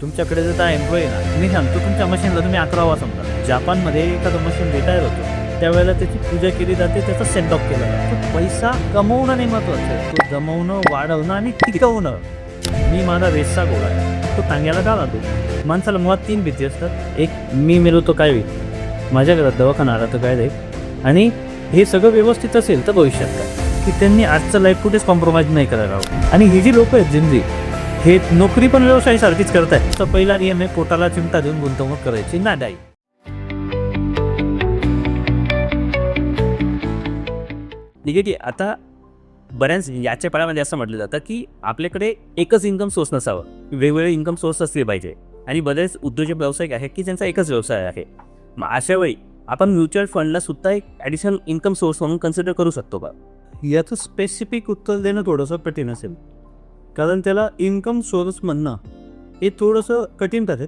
तुमच्याकडे जर एम्प्लॉई ना, मी सांगतो तुमच्या मशीनला तुम्ही 11वा समजा. जापानमध्ये एखादं मशीन रिटायर होतो त्यावेळेला त्याची पूजा केली जाते, त्याचा सेंड ऑफ केला जातो. पैसा कमवणं नाही महत्त्वाचं आहे, तो जमवणं, वाढवणं आणि टिकवणं. मी माझा रेसचा गोळा आहे, तो टांग्याला का लागतो. माणसाला मुळात 3 भीती असतात. एक, मी मेलो तो काय होईल, माझ्या घरात दवाखाना आला तर काय जाईल, आणि हे सगळं व्यवस्थित असेल तर भविष्यात काय. की त्यांनी आजचं लाईफ कुठेच कॉम्प्रोमाइज नाही करायला हवं. आणि ही जी लोक आहेत जिंदगी, हे नोकरी पण व्यवसायासारखीच करतायत. तर पहिला नियम आहे, पोटाला चिमटा देऊन गुंतवणूक करायची नाही. निगेटिव्ह. आता बऱ्याच याच्या काळामध्ये असं म्हटलं जातं की आपल्याकडे एकच इन्कम सोर्स नसावं, वेगवेगळे इन्कम सोर्स असले पाहिजे. आणि बरेच उद्योजक व्यावसायिक आहेत की ज्यांचा एकच व्यवसाय आहे. मग अशा वेळी आपण म्युच्युअल फंडला सुद्धा एक ॲडिशनल इन्कम सोर्स म्हणून कन्सिडर करू शकतो का? याचं स्पेसिफिक उत्तर देणं थोडंसं कठीण असेल, कारण त्याला इन्कम सोर्स म्हणणं हे थोडंसं कठीण ठरेल.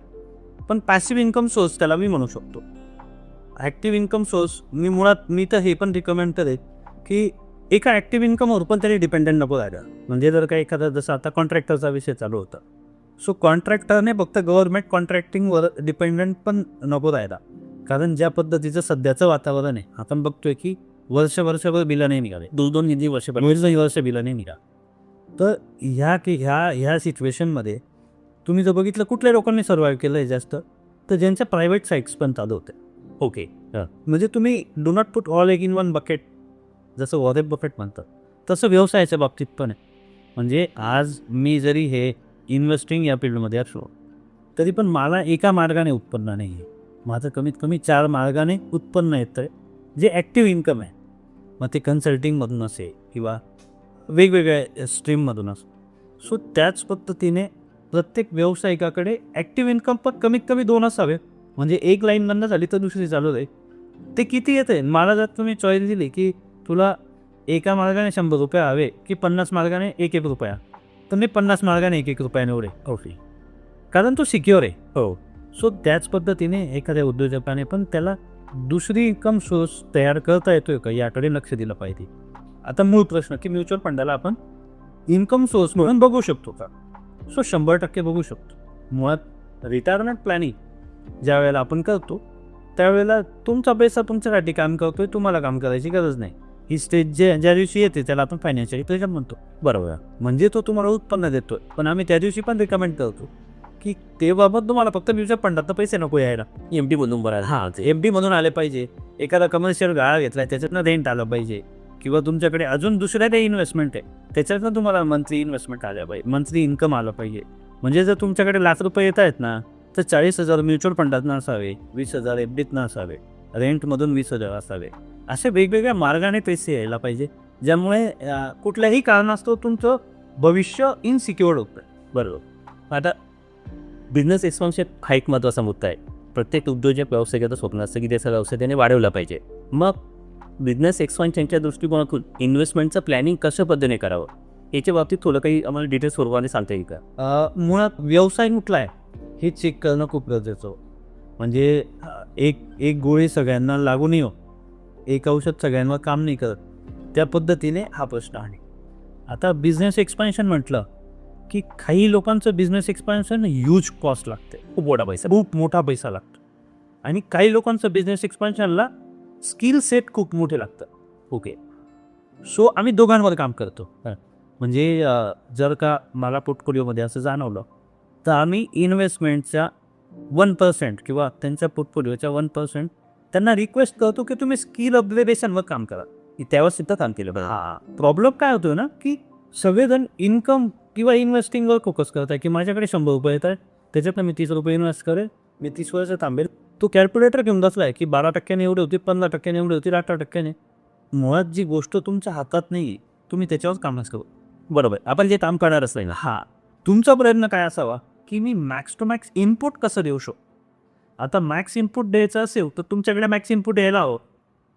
पण पॅसिव्ह इन्कम सोर्स त्याला मी म्हणू शकतो. ॲक्टिव्ह इन्कम सोर्स मी तर हे पण रिकमेंड करेन की एका ॲक्टिव्ह इन्कमवर पण तरी डिपेंडेंट नको राहायला. म्हणजे जर का एखादा, जसं आता कॉन्ट्रॅक्टरचा विषय चालू होता, सो कॉन्ट्रॅक्टरने फक्त गव्हर्नमेंट कॉन्ट्रॅक्टिंगवर डिपेंडंट पण नको राहायला. कारण ज्या पद्धतीचं सध्याचं वातावरण आहे, आपण बघतोय की वर्षभर बिलं नाही निघाले, 2-2 वर्ष बिलं नाही निघा. तर ह्या सिच्युएशनमध्ये तुम्ही जर बघितलं कुठल्या लोकांनी सर्व्हाइव्ह केलं आहे जास्त, तर ज्यांच्या प्रायव्हेट साईट्स पण चालू होते. ओके. म्हणजे तुम्ही do not put all egg in one bucket, जसं वॉरेन बफेट म्हणतात, तसं व्यवसायाच्या बाबतीत पण आहे. म्हणजे आज मी जरी हे इन्व्हेस्टिंग या फील्डमध्ये असलो तरी पण मला एका मार्गाने उत्पन्न नाही आहे. माझं कमीत कमी 4 मार्गाने उत्पन्न येतं आहे, जे ॲक्टिव्ह इन्कम आहे. मग ते कन्सल्टिंगमधून असेल किंवा वेगवेगळ्या स्ट्रीममधून असेल. सो त्याच पद्धतीने प्रत्येक व्यावसायिकाकडे ॲक्टिव्ह इन्कम पण कमीत कमी 2 असावे. म्हणजे एक लाईन बंद झाली तर दुसरी चालू राहील. ते किती येते, मला जर तुम्ही चॉईस दिली की तुला एका मार्गाने 100 रुपये हवे की 50 मार्गाने 1-1 रुपया, तर मी 50 मार्गाने 1-1 रुपया निवडे. ओके, कारण तो सिक्युअर आहे. हो. सो त्याच पद्धतीने एखाद्या उद्योजकाने पण त्याला दुसरी इन्कम सोर्स तयार करता येतोय का याकडे लक्ष दिलं पाहिजे. आता मूळ प्रश्न की म्युच्युअल फंडाला आपण इन्कम सोर्स म्हणून बघू शकतो का? सो 100% बघू शकतो. मुळात रिटायरमेंट प्लॅनिंग ज्या वेळेला आपण करतो त्यावेळेला तुमचा पैसा तुमच्यासाठी काम करतोय, तुम्हाला काम करायची गरज नाही. ही स्टेज ज्या दिवशी येते त्याला आपण फायनान्शियल प्रेशर म्हणतो. बरोबर. म्हणजे तो तुम्हाला उत्पन्न देतोय, पण आम्ही त्या दिवशी पण रिकमेंड करतो की ते बाबत तुम्हाला फक्त म्युच्युअल फंडात पैसे नको यायला. एमडी म्हणून बरं. हां, एफडी म्हणून आले पाहिजे. एखादा कमर्शियल गाळा घेतला त्याच्यातनं रेंट आलं पाहिजे, किंवा तुमच्याकडे अजून दुसऱ्या काही इन्व्हेस्टमेंट आहे त्याच्यातनं तुम्हाला मंथली इन्व्हेस्टमेंट आल्या पाहिजे, मंथली इन्कम आलं पाहिजे. म्हणजे जर तुमच्याकडे ₹1,00,000 येत आहेत ना, तर 40,000 म्युच्युअल फंडातनं असावे, 20,000 एफडीतनं असावे, रेंटमधून 20,000 असावे. असे वेगवेगळ्या मार्गाने पैसे यायला पाहिजे, ज्यामुळे कुठल्याही कारणास्तव तुमचं भविष्य इनसिक्युअर्ड होतं. बरोबर. आता बिझनेस एक्सपान्शन हा एक महत्त्वाचा मुद्दा आहे. प्रत्येक उद्योजक व्यावसायिकाचं स्वप्न असतं की त्याचा व्यवसाय त्याने वाढवला पाहिजे. मग बिझनेस एक्सपान्शनच्या दृष्टिकोनातून इन्व्हेस्टमेंटचं प्लॅनिंग कशा पद्धतीने करावं याच्या बाबतीत थोडं काही आम्हाला डिटेल्स स्वरूपाने सांगता येईल का? मुळात व्यवसाय कुठला आहे हे चेक करणं खूप गरजेचं. म्हणजे एक गोळी सगळ्यांना लागू नाही हो, एक औषध सगळ्यांवर काम नाही करत, त्या पद्धतीने हा प्रश्न आहे. आता बिझनेस एक्सपान्शन म्हटलं की काही लोकांचं बिझनेस एक्सपान्शन ह्यूज कॉस्ट लागते, खूप मोठा पैसा लागतो. आणि काही लोकांचं बिझनेस एक्सपान्शनला स्किल सेट खूप मोठे लागतं. ओके, सो आम्ही दोघांवर काम करतो. म्हणजे जर का मला पोर्टफोलिओमध्ये असं जाणवलं तर आम्ही इन्व्हेस्टमेंटच्या 1% किंवा त्यांच्या पोर्टफोलिओच्या 1% त्यांना रिक्वेस्ट करतो की तुम्ही स्किल अपग्रेडेशनवर काम करा. त्यावर सुद्धा काम केलं. प्रॉब्लेम काय होतो ना की सगळेजण इन्कम किंवा इन्व्हेस्टिंगवर फोकस करताय की माझ्याकडे 100 रुपये येत आहेत, त्याच्यातनं मी 30 रुपये इन्व्हेस्ट करेल, मी 30 वर्ष थांबेल. तो कॅल्क्युलेटर घेऊन बसलाय की 12% एवढे होते, 15% एवढे होतील, 18%. मुळात जी गोष्ट तुमच्या हातात नाही तुम्ही त्याच्यावर कामच करू. बरोबर. आपण जे काम करणारच नाही ना. तुमचा प्रयत्न काय असावा की मी मॅक्स टू मॅक्स इनपुट कसं देऊ शकतो. आता मॅक्स इनपुट द्यायचं असेल तर तुमच्याकडे मॅक्स इनपुट यायला हवं,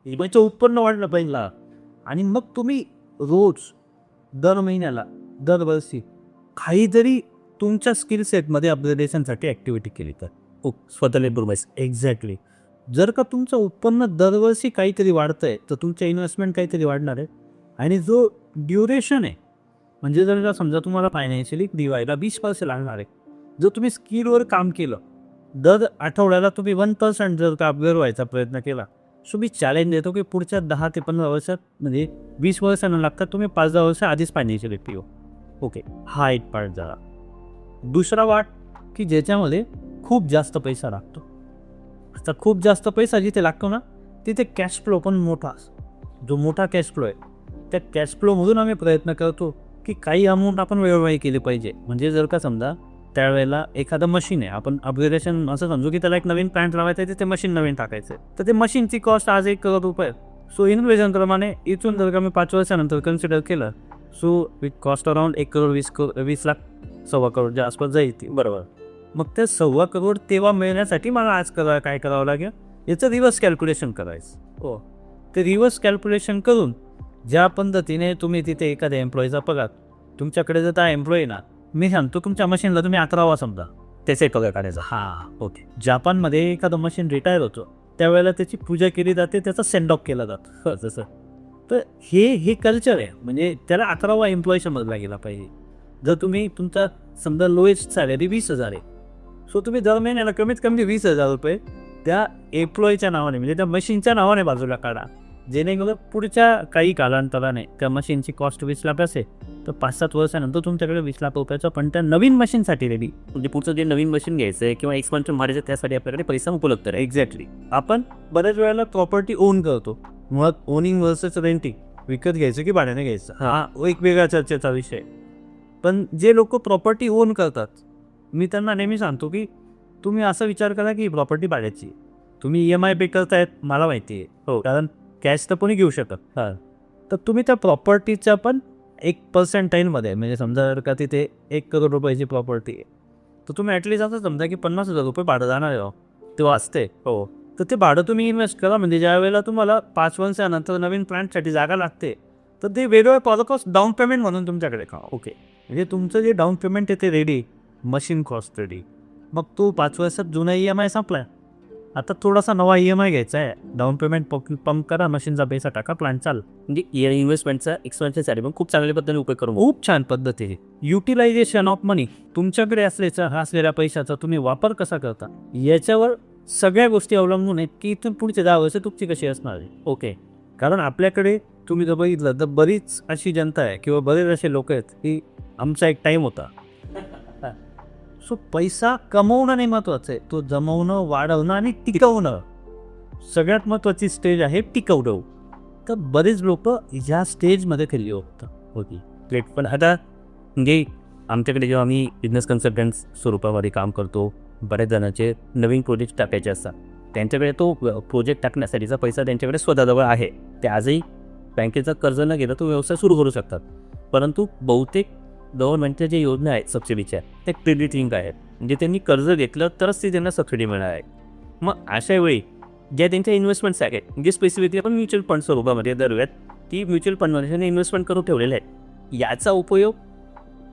इमाचं उत्पन्न वाढलं पाहिजे. आणि मग तुम्ही रोज, दर महिन्याला, दरवर्षी काहीतरी तुमच्या स्किल सेटमध्ये अपग्रेडेशनसाठी ॲक्टिव्हिटी केली तर स्वतःला इम्प्रूव्हमेंट. एक्झॅक्टली. जर का तुमचं उत्पन्न दरवर्षी काहीतरी वाढतं आहे तर तुमच्या इन्व्हेस्टमेंट काहीतरी वाढणार आहे. आणि जो ड्युरेशन आहे, म्हणजे जर का समजा तुम्हाला फायनान्शियली दिवायला 20 वर्ष लागणार आहे, जर तुम्ही स्किलवर काम केलं, दर आठवड्याला तुम्ही 1% जर का अपग्रेड व्हायचा प्रयत्न केला, सो मी चॅलेंज देतो की पुढच्या 10 ते 15 वर्षात म्हणजे 20 वर्षांना लागतात तुम्ही 5-10 वर्ष आधीच फायनान्शियल व्यक्ती हो. ओके, हा एक पार्ट झाला. दुसरा वाट की ज्याच्यामध्ये खूप जास्त पैसा लागतो. आता खूप जास्त पैसा जिथे लागतो ना, तिथे कॅश फ्लो पण मोठा असतो. जो मोठा कॅश फ्लो आहे, त्या कॅश फ्लोमधून आम्ही प्रयत्न करतो की काही अमाऊंट आपण वेळोवेळी केली पाहिजे. म्हणजे जर का समजा त्यावेळेला एखादं मशीन आहे, आपण अपग्रेडेशन असं समजू की त्याला एक नवीन प्लांट लावायचं आहे, ते मशीन नवीन टाकायचं आहे, तर ते मशीनची कॉस्ट आज 1 करोड रुपये. सो इन्व्हेजनप्रमाणे इथून जर का मी 5 वर्षानंतर कन्सिडर केलं, so with cost around 1 crore 20 lakh 1.25 करोडच्या आसपास जाईल ती. बरोबर. मग ते 1.25 करोड तेव्हा मिळण्यासाठी मला आज काय करावं लागेल, याचं रिव्हर्स कॅल्क्युलेशन करायचं. हो. ते रिव्हर्स कॅल्क्युलेशन करून ज्या पद्धतीने तुम्ही तिथे एखाद्या एम्प्लॉईचा पगार, तुमच्याकडे जर त्या एम्प्लॉई ना, मी सांगतो तुमच्या मशीनला तुम्ही 11वा समजा, त्याचे पगार काढायचा. हां ओके. जापानमध्ये एखादं मशीन रिटायर होतं, त्यावेळेला त्याची पूजा केली जाते, त्याचा सेंड ऑफ केला जातो जसं. तर हे कल्चर आहे. म्हणजे त्याला 11वा एम्प्लॉई समजला गेला पाहिजे. जर तुम्ही तुमचा समजा लोएस्ट सॅलरी 20,000 आहे, सो तुम्ही दर महिन्याला कमीत कमी 20,000 रुपये त्या एम्प्लॉईच्या नावाने म्हणजे त्या मशीनच्या नावाने बाजूला काढा, जेणेकरून पुढच्या काही कालांतराने त्या मशीनची कॉस्ट 20 लाख असेल, तर 5-7 वर्षानंतर तुमच्याकडे 20 लाख रुपयाचा पण त्या नवीन मशीनसाठी रेडी. म्हणजे पुढचं जे नवीन मशीन घ्यायचं आहे किंवा एक्सपान्शन मारायचं त्यासाठी आपल्याकडे पैसा उपलब्ध आहे. एक्झॅक्टली. आपण बऱ्याच वेळेला प्रॉपर्टी ओन करतो. मुळात ओनिंग वर्सेस रेंटिंग, विकत घ्यायचं की भाड्याने घ्यायचं, हा एक वेगळा चर्चेचा विषय. पण जे लोक प्रॉपर्टी ओन करतात, मी त्यांना नेहमी सांगतो की तुम्ही असा विचार करा की प्रॉपर्टी भाड्याची, तुम्ही EMI पे करतायत मला माहिती आहे, हो. कारण कॅश तर कोणी घेऊ शकत. हां. तर तुम्ही त्या प्रॉपर्टीच्या पण 1% म्हणजे समजा जर का तिथे 1 करोड रुपयाची प्रॉपर्टी आहे, तर तुम्ही ॲटलिस्ट असं समजा की 50,000 रुपये भाडं जाणार आहे, ते वाचते. हो. तर ते भाडं तुम्ही इन्व्हेस्ट करा. म्हणजे ज्या वेळेला तुम्हाला 5 वर्षानंतर नवीन प्लांटसाठी जागा लागते, तर ते वेगवेगळे पॉलिकॉस्ट डाऊन पेमेंट म्हणून तुमच्याकडे का. ओके, म्हणजे तुमचं जे डाऊन पेमेंट आहे ते रेडी, मशीन कॉस्ट रेडी. मग तो 5 वर्षात जुना EMI संपला, आता थोडासा नवा EMI घ्यायचा आहे, डाऊन पेमेंट पंप करा, मशीनचा पैसा टाका, प्लांट चाल. म्हणजे इन्व्हेस्टमेंटचा एक्सपेन्सेससाठी पण खूप चांगल्या पद्धतीने उपयोग करून खूप छान पद्धती आहे. युटिलायझेशन ऑफ मनी, तुमच्याकडे असलेल्या पैशाचा तुम्ही वापर कसा करता याच्यावर सगळ्या गोष्टी अवलंबून आहेत की इथून पुढचे 10 वर्ष तुमची कशी असणार आहे. ओके. कारण आपल्याकडे तुम्ही जर बघितलं तर बरीच अशी जनता आहे किंवा बरेच असे लोक आहेत की आमचा एक टाईम होता. सो पैसा कमवणं नाही महत्त्वाचं आहे, तो जमवणं, वाढवणं आणि टिकवणं सगळ्यात महत्त्वाची स्टेज आहे टिकवणं. तर बरेच लोक ह्या स्टेजमध्ये खेळली होती. ग्रेट. पण आता म्हणजे आमच्याकडे जेव्हा आम्ही बिझनेस कन्सल्टंट्स स्वरूपामध्ये काम करतो, बऱ्याच जणांचे नवीन प्रोजेक्ट टाकायचे असतात, त्यांच्याकडे तो प्रोजेक्ट टाकण्यासाठीचा पैसा त्यांच्याकडे स्वतःजवळ आहे. ते आजही बँकेचं कर्ज न घेता तो व्यवसाय सुरू करू शकतात. परंतु बहुतेक गव्हर्नमेंटच्या जे योजना आहेत सबसिडीच्या, त्या क्रेडिट लिंक आहेत. म्हणजे त्यांनी कर्ज घेतलं तरच ती त्यांना सबसिडी मिळणार आहे. मग अशा वेळी ज्या त्यांच्या इन्व्हेस्टमेंट्स आहेत, म्हणजे स्पेसिफिकली आपण म्युच्युअल फंड स्वरूपामध्ये धरूयात, ती म्युच्युअल फंडमध्ये त्यांनी इन्व्हेस्टमेंट करून ठेवलेले आहेत. याचा उपयोग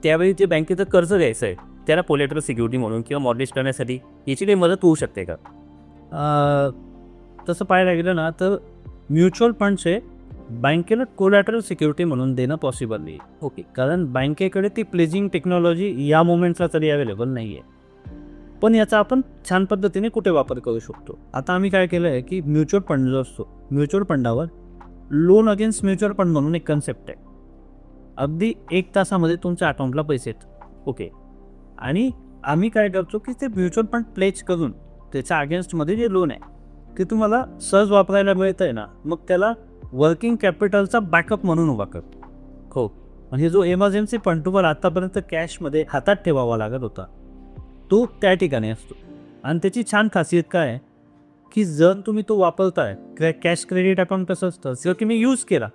त्यावेळी जे बँकेचं कर्ज घ्यायचं आहे त्याला कोलॅटरल सिक्युरिटी म्हणून किंवा मॉर्गेज करण्यासाठी याची काही मदत होऊ शकते का? तसं पाहायला गेलं ना तर म्युच्युअल फंडचे बँकेला कोलॅटरल सिक्युरिटी म्हणून देणं पॉसिबल नाही. ओके, कारण बँकेकडे ती प्लेजिंग टेक्नॉलॉजी या मोमेंटला तरी अवेलेबल नाही आहे. पण याचा आपण छान पद्धतीने कुठे वापर करू शकतो. आता आम्ही काय केलं आहे की म्युच्युअल फंड जो असतो, म्युच्युअल फंडावर लोन अगेन्स्ट म्युच्युअल फंड म्हणून एक कन्सेप्ट आहे. अगदी 1 तासामध्ये तुमच्या अकाउंटला पैसे येतात. ओके, आणि आम्ही काय करतो की ते म्युच्युअल फंड प्लेज करून त्याच्या अगेन्स्टमध्ये जे लोन आहे ते तुम्हाला सहज वापरायला मिळतं आहे ना, मग त्याला वर्किंग कॅपिटलचा बॅकअप म्हणून उभा करतो. हो, म्हणजे जो इमर्जन्सी फंड तुम्हाला आत्तापर्यंत कॅशमध्ये हातात ठेवावा लागत होता, तो त्या ठिकाणी असतो. आणि त्याची छान खासियत काय आहे की जर तुम्ही तो वापरताय, कॅश क्रेडिट अकाउंट कसं असतं, जर तुम्ही यूज केला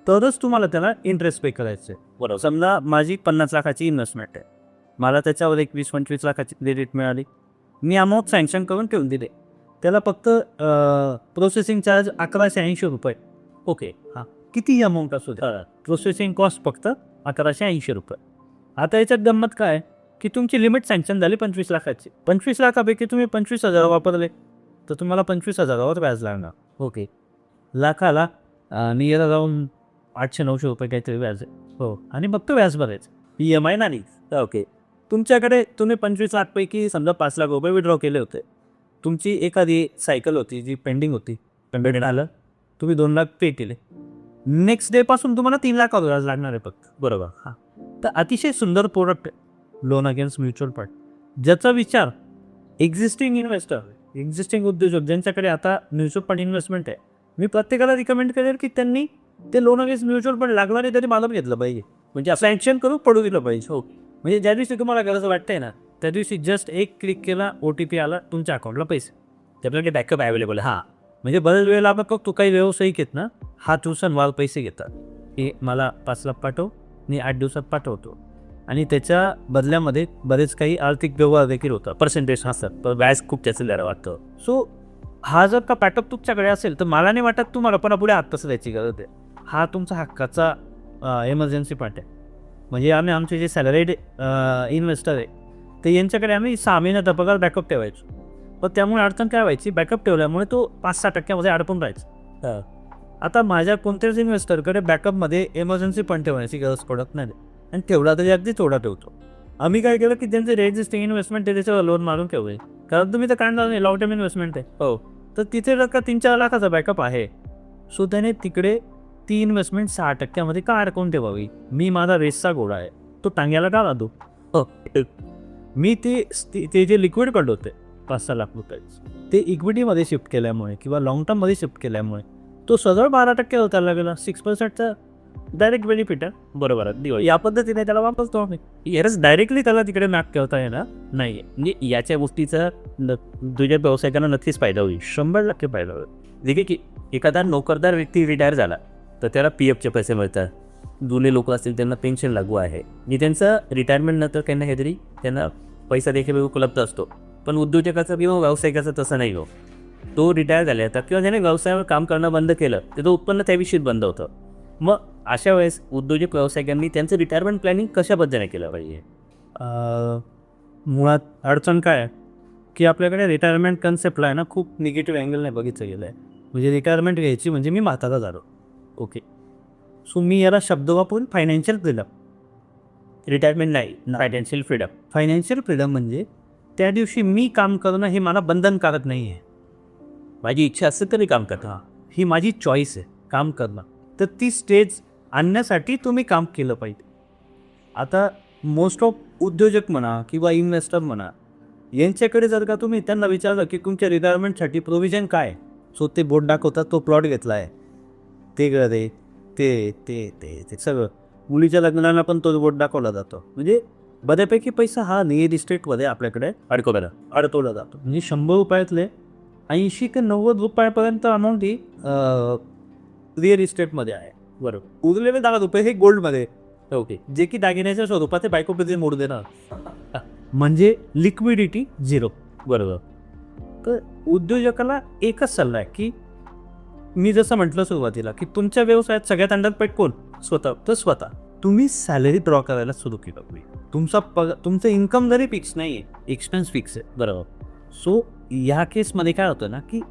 तरच तुम्हाला त्याला इंटरेस्ट पे करायचं आहे. बरोबर. समजा माझी 50 लाखाची इन्व्हेस्टमेंट आहे, मला त्याच्यावर एक 20-25 लाखाची क्रेडिट मिळाली, मी अमाऊंट सँक्शन करून ठेवून दिले, त्याला फक्त प्रोसेसिंग चार्ज 1180 रुपये. ओके, हां, कितीही अमाऊंट असू द्या, प्रोसेसिंग कॉस्ट फक्त 1180 रुपये. आता याच्यात गंमत काय की तुमची लिमिट सँक्शन झाली 25 लाखाची. 25 लाखापैकी तुम्ही 25,000 वापरले तर तुम्हाला 25,000वर व्याज लागणार. ओके, लाखाला नियर अराउंड 800-900 रुपये काहीतरी व्याज आहे. हो, आणि मग तो व्याज भरायचं, EMI नाही. ओके. तुमच्याकडे तुम्ही 25,00,000पैकी समजा 5,00,000 रुपये विड्रॉ केले होते. तुमची एखादी सायकल होती जी पेंडिंग होती, पेमेंट आलं, तुम्ही 2,00,000 पे केले. नेक्स्ट डेपासून तुम्हाला 3,00,000 व्याज लागणार आहे फक्त. बरोबर. हां, तर अतिशय सुंदर प्रोडक्ट आहे लोन अगेन्स्ट म्युच्युअल फंड, ज्याचा विचार एक्झिस्टिंग इन्व्हेस्टर, एक्झिस्टिंग उद्योजक ज्यांच्याकडे आता म्युच्युअल फंड इन्व्हेस्टमेंट आहे, मी प्रत्येकाला रिकमेंड करेल की त्यांनी ते लोन अगेन्स्ट म्युच्युअल फंड लागणार आहे तरी मालूम घेतलं पाहिजे. म्हणजे सँक्शन करून पडू दिलं पाहिजे. हो, म्हणजे ज्या दिवशी तुम्हाला गरज वाटते ना, त्या दिवशी जस्ट एक क्लिक केला, OTP आला, तुमच्या अकाउंटला पैसे. त्याच्यामध्ये बॅकअप अवेलेबल आहे. हां, म्हणजे बऱ्याच वेळेला आपण बघतो काही व्यावसायिक आहेत ना, हात दिवसांवार पैसे घेतात की मला 5,00,000 पाठव, मी 8 दिवसात पाठवतो, आणि त्याच्या बदल्यामध्ये बरेच काही आर्थिक व्यवहार देखील होतात. पर्सेंटेज असतात, पण व्याज खूप त्याचं द्यायला वाटतं. सो हा जर का पॅटअप तुमच्याकडे असेल तर मला नाही वाटत तुम्हाला पण पुढे हात पसरायची गरज आहे. हा तुमचा हक्काचा एमर्जन्सी फंड आहे. म्हणजे आमचे जे सॅलरीड इन्व्हेस्टर आहे ते यांच्याकडे आम्ही 6 महिन्याचा पगार बॅकअप ठेवायचो. पण त्यामुळे अडचण काय व्हायची, बॅकअप ठेवल्यामुळे तो 5-6% अडकून राहायचा. आता माझ्या कोणत्याच इन्व्हेस्टरकडे बॅकअपमध्ये एमर्जन्सी फंड ठेवण्याची गरज पडत नाही, आणि ठेवला तरी अगदी थोडा ठेवतो. आम्ही काय केलं की ज्यांचे रेजिस्टिंग इन्व्हेस्टमेंट आहे त्याच्यावर लोन मारून ठेवले, कारण तुम्ही तर काढणार नाही, लॉंग टर्म इन्व्हेस्टमेंट आहे. हो, तर तिथे जर का 3-4 लाखाचा बॅकअप आहे, सो त्याने तिकडे ती इन्व्हेस्टमेंट 6% का अडकवून ठेवावी. मी माझा रेसचा घोडा आहे, तो टांग्याला का लादू. मी ते जे लिक्विड फंड होते 5-6 लाख रुपये, ते इक्विटीमध्ये शिफ्ट केल्यामुळे किंवा लॉंग टर्ममध्ये शिफ्ट केल्यामुळे तो सरळ 12% होताना गेला. 6%चा डायरेक्ट बेनिफिट आहे. बरोबर आहे. दिवाळी या पद्धतीने त्याला वापरतो आम्ही. यारच डायरेक्टली त्याला तिकडे मॅप ठेवता येणार नाही. म्हणजे याच्या गोष्टीचा तुझ्या व्यवसायिकांना नक्कीच फायदा होईल. 100% फायदा होईल. देखील की एखादा नोकरदार व्यक्ती रिटायर झाला तर त्याला PFचे पैसे मिळतात. जुने लोक असतील त्यांना पेन्शन लागू आहे, आणि त्यांचं रिटायरमेंट नंतर काही ना काहीतरी त्यांना पैसा देखील उपलब्ध असतो. पण उद्योजकाचा किंवा व्यावसायिकाचा तसं नाही हो. तो रिटायर झाल्यानंतर किंवा त्याने व्यवसायावर काम करणं बंद केलं तर तो उत्पन्न त्याविषयीच बंद होतं. मग अशा वेळेस उद्योजक व्यावसायिकांनी त्यांचं रिटायरमेंट प्लॅनिंग कशा पद्धतीने केलं पाहिजे. मुळात अडचण काय आहे की आपल्याकडे रिटायरमेंट कन्सेप्टला आहे ना खूप निगेटिव्ह अँगलने बघितलं गेलं आहे. म्हणजे रिटायरमेंट घ्यायची म्हणजे मी म्हातारा झालो. ओके, सो मी याला शब्द वापरून फायनान्शियल फ्रीडम, रिटायरमेंट नाही, फायनान्शियल फ्रीडम. फायनान्शियल फ्रीडम म्हणजे त्या दिवशी मी काम करणं हे मला बंधनकारक नाही आहे. माझी इच्छा असेल तरी काम करता, ही माझी चॉईस आहे काम करणं. तर ती स्टेज आणण्यासाठी तुम्ही काम केलं पाहिजे. आता मोस्ट ऑफ उद्योजक म्हणा किंवा इन्व्हेस्टर म्हणा, यांच्याकडे जर का तुम्ही त्यांना विचारलं की तुमच्या रिटायरमेंटसाठी प्रोव्हिजन काय, सो ते बोर्ड दाखवतात, तो प्लॉट घेतला आहे, ते घरे, ते ते ते ते सगळं. मुलीच्या लग्नाला पण तो बोर्ड दाखवला जातो. म्हणजे बऱ्यापैकी पैसा हा रिअल इस्टेटमध्ये आपल्याकडे अडकवला जातो. म्हणजे 100 रुपयातले 80 ते 90 रुपयापर्यंत अमाऊंट ही रिअल इस्टेटमध्ये आहे. बरोबर. उरलेले 10 रुपये हे गोल्डमध्ये, ओके, जे की दागिन्याच्या स्वरूपात ते बायकोपती मोड देणार. म्हणजे लिक्विडिटी 0. बरोबर. तर उद्योजकाला एकच सल्ला आहे की मी जसं म्हटलं सुरुवातीला की तुमच्या व्यवसायात सगळ्यात अंडरपेड कोण, स्वतः. तर स्वतः तुम्ही सॅलरी ड्रॉ करायला सुरू केलं पाहिजे. तुमचं इन्कम जरी फिक्स नाही आहे, एक्सपेन्स फिक्स आहे. बरोबर. सो ह्या केसमध्ये काय होतं ना की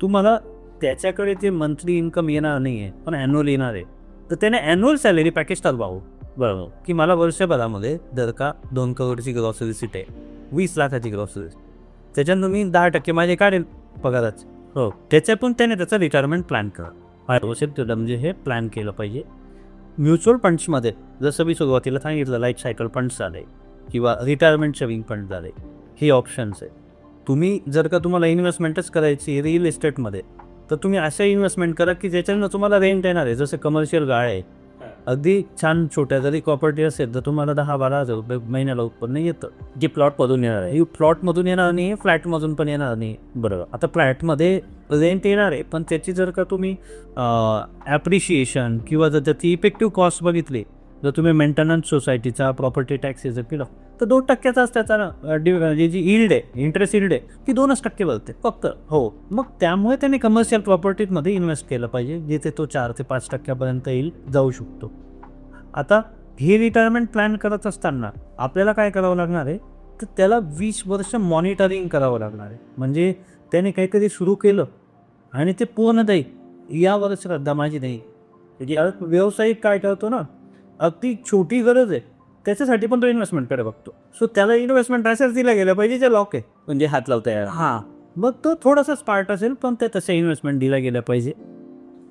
तुम्हाला त्याच्याकडे जे मंथली इन्कम येणार नाही आहे पण ॲन्युअल येणार आहे, तर त्याने ॲन्युअल सॅलरी पॅकेज ठरवावं. बरोबर. की मला वर्षभरामध्ये जर का 2 करोडची ग्रॉसरी सीट आहे, 20 लाखाची ग्रॉसरी, त्याच्यातून मी 10% माझे काढेल पगाराचे. हो, त्याच्यातून त्याने त्याचा रिटायरमेंट प्लॅन करा. म्हणजे हे प्लॅन केलं पाहिजे. म्युच्युअल फंड्समध्ये जसं मी सुरुवातीला सांगितलं, लाईफ सायकल फंड्स झाले किंवा रिटायरमेंट सेव्हिंग फंड झाले, हे ऑप्शन्स आहे. तुम्ही जर का तुम्हाला इन्व्हेस्टमेंटच करायची रिअल इस्टेटमध्ये, तर तुम्ही अशा इन्व्हेस्टमेंट करा की ज्याच्यानं तुम्हाला रेंट येणार आहे. जसं कमर्शियल गाळ आहे, अगदी छान छोट्या जरी प्रॉपर्टी असेल तर तुम्हाला 10-12 हजार रुपये महिन्याला उत्पन्न येतं. जे प्लॉटमधून येणार आहे. ही प्लॉटमधून येणार नाही, फ्लॅटमधून पण येणार नाही. बरोबर. आता फ्लॅटमध्ये रेंट येणार आहे, पण त्याची जर का तुम्ही ॲप्रिशिएशन किंवा जर त्याची इफेक्टिव्ह कॉस्ट बघितली, जर तुम्ही मेंटेनन्स सोसायटीचा, प्रॉपर्टी टॅक्स जर केलं, तर 2%च त्याचा जी यील्ड आहे, इंटरेस्ट यील्ड आहे, ती 2% भरते फक्त. हो, मग त्यामुळे त्यांनी कमर्शियल प्रॉपर्टीमध्ये इन्व्हेस्ट केलं पाहिजे, जिथे तो 4 ते 5% येईल जाऊ शकतो. आता हे रिटायरमेंट प्लॅन करत असताना आपल्याला काय करावं लागणार आहे, तर त्याला 20 वर्ष मॉनिटरिंग करावं लागणार आहे. म्हणजे त्याने काहीतरी सुरू केलं आणि ते पूर्ण जाईल यावरच श्रद्धा माझी नाही. म्हणजे व्यावसायिक काय करतो ना, अगदी छोटी गरज आहे त्याच्यासाठी पण तो इन्व्हेस्टमेंटकडे बघतो. सो त्याला इन्व्हेस्टमेंट असेच दिल्या गेल्या पाहिजे जे लॉक आहे. म्हणजे हात लावता येणार. हां, मग तो थोडासा स्पार्ट असेल पण ते तसे इन्व्हेस्टमेंट दिल्या गेल्या पाहिजे.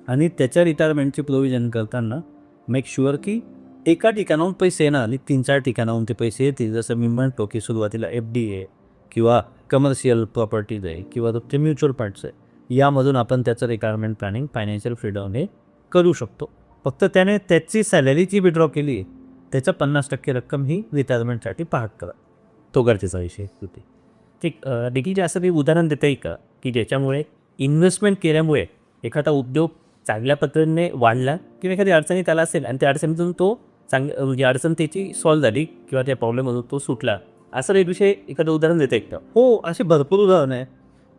आणि त्याच्या रिटायरमेंटची प्रोव्हिजन करताना मेक शुअर की एका ठिकाणाहून पैसे येणार आणि 3-4 ठिकाणाहून ते पैसे येतील. जसं मी म्हणतो की सुरुवातीला FD आहे किंवा कमर्शियल प्रॉपर्टीज आहे किंवा ते म्युच्युअल फंड्स आहे. यामधून आपण त्याचं रिटायरमेंट प्लॅनिंग फायनान्शियल फ्रीडम हे करू शकतो. फक्त त्याने त्याची सॅलरी जी विड्रॉ केली त्याच्या 50% रक्कम ही रिटायरमेंटसाठी पाहत करा. तो गरजेचा विषय होते. ठीक. देखील असं काही उदाहरण देता येईल का की ज्याच्यामुळे इन्व्हेस्टमेंट केल्यामुळे एखादा उद्योग चांगल्या पद्धतीने वाढला किंवा एखादी अडचणीत आला असेल आणि त्या अडचणीतून तो म्हणजे अडचण त्याची सॉल्व्ह झाली किंवा त्या प्रॉब्लेममधून तो सुटला, असं एक विषय एखादं उदाहरण देता येईल का? हो, असे भरपूर उदाहरणं आहे.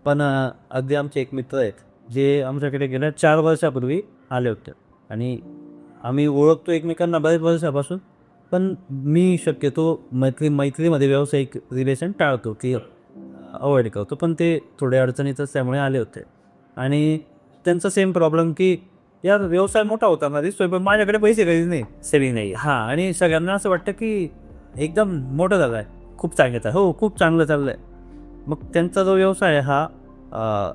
पण अगदी आमचे एक मित्र आहेत जे आमच्याकडे गेल्या 4 वर्षापूर्वी आले होते आणि आम्ही ओळखतो एकमेकांना बऱ्याच वर्षापासून. पण मी शक्यतो मैत्रीमध्ये व्यावसायिक रिलेशन टाळतो की अवॉइड करतो. पण ते थोडे अडचणीतच त्यामुळे आले होते आणि त्यांचा सेम प्रॉब्लेम की यार व्यवसाय मोठा होता ना दिसतोय पण माझ्याकडे पैसे कधीच नाही, सेविंग नाही. हां. आणि सगळ्यांना असं वाटतं की एकदम मोठं झालं आहे, खूप चांगलं. हो खूप चांगलं चाललं आहे. मग त्यांचा जो व्यवसाय आहे हा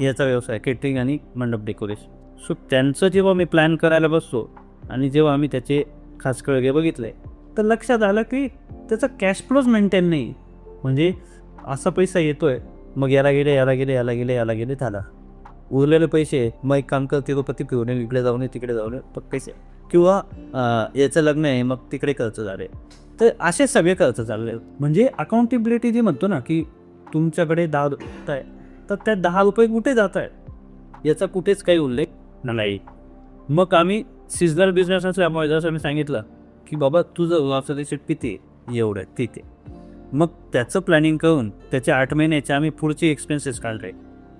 याचा व्यवसाय केटरिंग आणि मंडप डेकोरेशन. सो त्यांचं जेव्हा मी प्लॅन करायला बसतो आणि जेव्हा आम्ही त्याचे खास कळगे बघितले तर लक्षात आलं की त्याचा कॅश फ्लोज मेंटेन नाही. म्हणजे असा पैसा येतोय मग याला गेले झाला. उरलेले पैसे मग एक काम कर तिरुपती फिरून ये, इकडे जाऊन तिकडे जाऊन मग पैसे किंवा याचं लग्न आहे मग तिकडे खर्च झाले. तर असे सगळे खर्च चालले. म्हणजे अकाउंटेबिलिटी जी म्हणतो ना की तुमच्याकडे 10 रुपये आहे तर त्या 10 रुपये कुठे जात आहेत याचा कुठेच काही उल्लेख नाही. मग आम्ही सिजनल बिझनेस असल्यामुळे जसं मी सांगितलं की बाबा तुझं व्यवसाय रिसिट किती एवढं आहे तिथे. मग त्याचं प्लॅनिंग करून त्याच्या 8 महिन्याचे आम्ही पुढचे एक्सपेन्सेस काढले.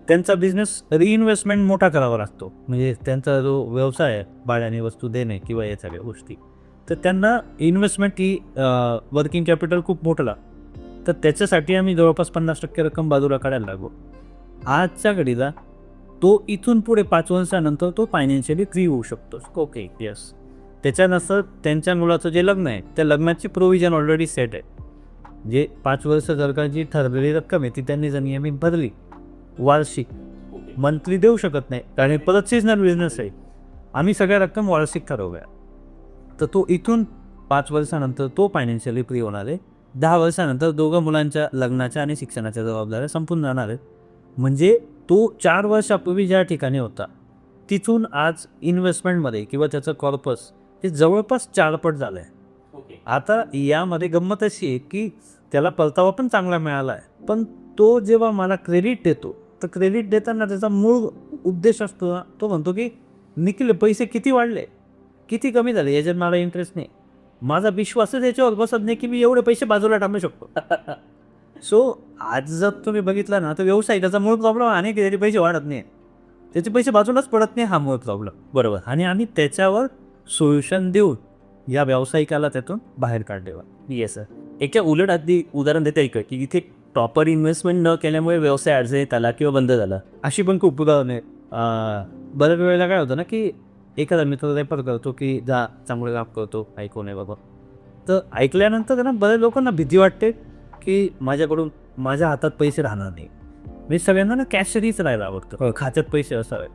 त्यांचा बिझनेस रिइन्व्हेस्टमेंट मोठा करावा लागतो. म्हणजे त्यांचा जो व्यवसाय आहे भाड्याने वस्तू देणे किंवा या सगळ्या गोष्टी तर त्यांना इन्व्हेस्टमेंट ही वर्किंग कॅपिटल खूप मोठं लागतं. तर त्याच्यासाठी आम्ही जवळपास 50% रक्कम बाजूला काढायला लागलो. आजच्या घडीला तो इथून पुढे 5 वर्षानंतर तो फायनान्शियली फ्री होऊ शकतो. Okay yes. त्याच्यानंतर त्यांच्या मुलाचं जे लग्न आहे त्या लग्नाची प्रोव्हिजन ऑलरेडी सेट आहे. जे 5 वर्ष जर का जी ठरलेली रक्कम आहे ती त्यांनी जर नियमित भरली वार्षिक मंथली देऊ शकत नाही कारण परत सीजनल बिझनेस आहे. आम्ही सगळ्या रक्कम वार्षिक ठरवूया. तर तो इथून 5 वर्षानंतर तो फायनान्शियली फ्री होणार आहे. 10 वर्षानंतर दोघं मुलांच्या लग्नाच्या आणि शिक्षणाच्या जबाबदाऱ्या संपून जाणार आहेत. म्हणजे तो 4 वर्षापूर्वी ज्या ठिकाणी होता तिथून आज इन्व्हेस्टमेंटमध्ये किंवा त्याचं कॉर्पस हे जवळपास 4 पट झालं आहे. आता यामध्ये गंमत अशी आहे की त्याला परतावा पण चांगला मिळाला आहे. पण तो जेव्हा मला क्रेडिट देतो तर क्रेडिट देताना त्याचा मूळ उद्देश असतो ना तो म्हणतो की निखिल पैसे किती वाढले किती कमी झाले याच्यात मला इंटरेस्ट नाही. माझा विश्वासच याच्यावर बसत नाही की मी एवढे पैसे बाजूला टाकू शकतो. सो आज जर तुम्ही बघितला ना तर व्यवसाय त्याचा मूळ प्रॉब्लेम आहे की त्याचे पैसे वाढत नाही, त्याचे पैसे बाजूलाच पडत नाही. हा मूळ प्रॉब्लेम बरोबर. आणि आम्ही त्याच्यावर सोल्युशन देऊन या व्यावसायिकाला त्यातून बाहेर काढलेला. Yes sir. एका उलट अगदी उदाहरण देता येईल का की इथे प्रॉपर इन्व्हेस्टमेंट न केल्यामुळे व्यवसाय अडचणीत आला किंवा बंद झाला? अशी पण खूप उदाहरणं आहेत. बऱ्याच वेळेला काय होतं ना की एखादा मित्र रेफर करतो की जा चांगलं काम करतो ऐकू नये बाबा. तर ऐकल्यानंतर त्यांना बऱ्याच लोकांना भीती वाटते की माझ्याकडून माझ्या हातात पैसे राहणार नाही. मी सगळ्यांना ना कॅशरीच राहायला आवडतं, खात्यात पैसे असावे.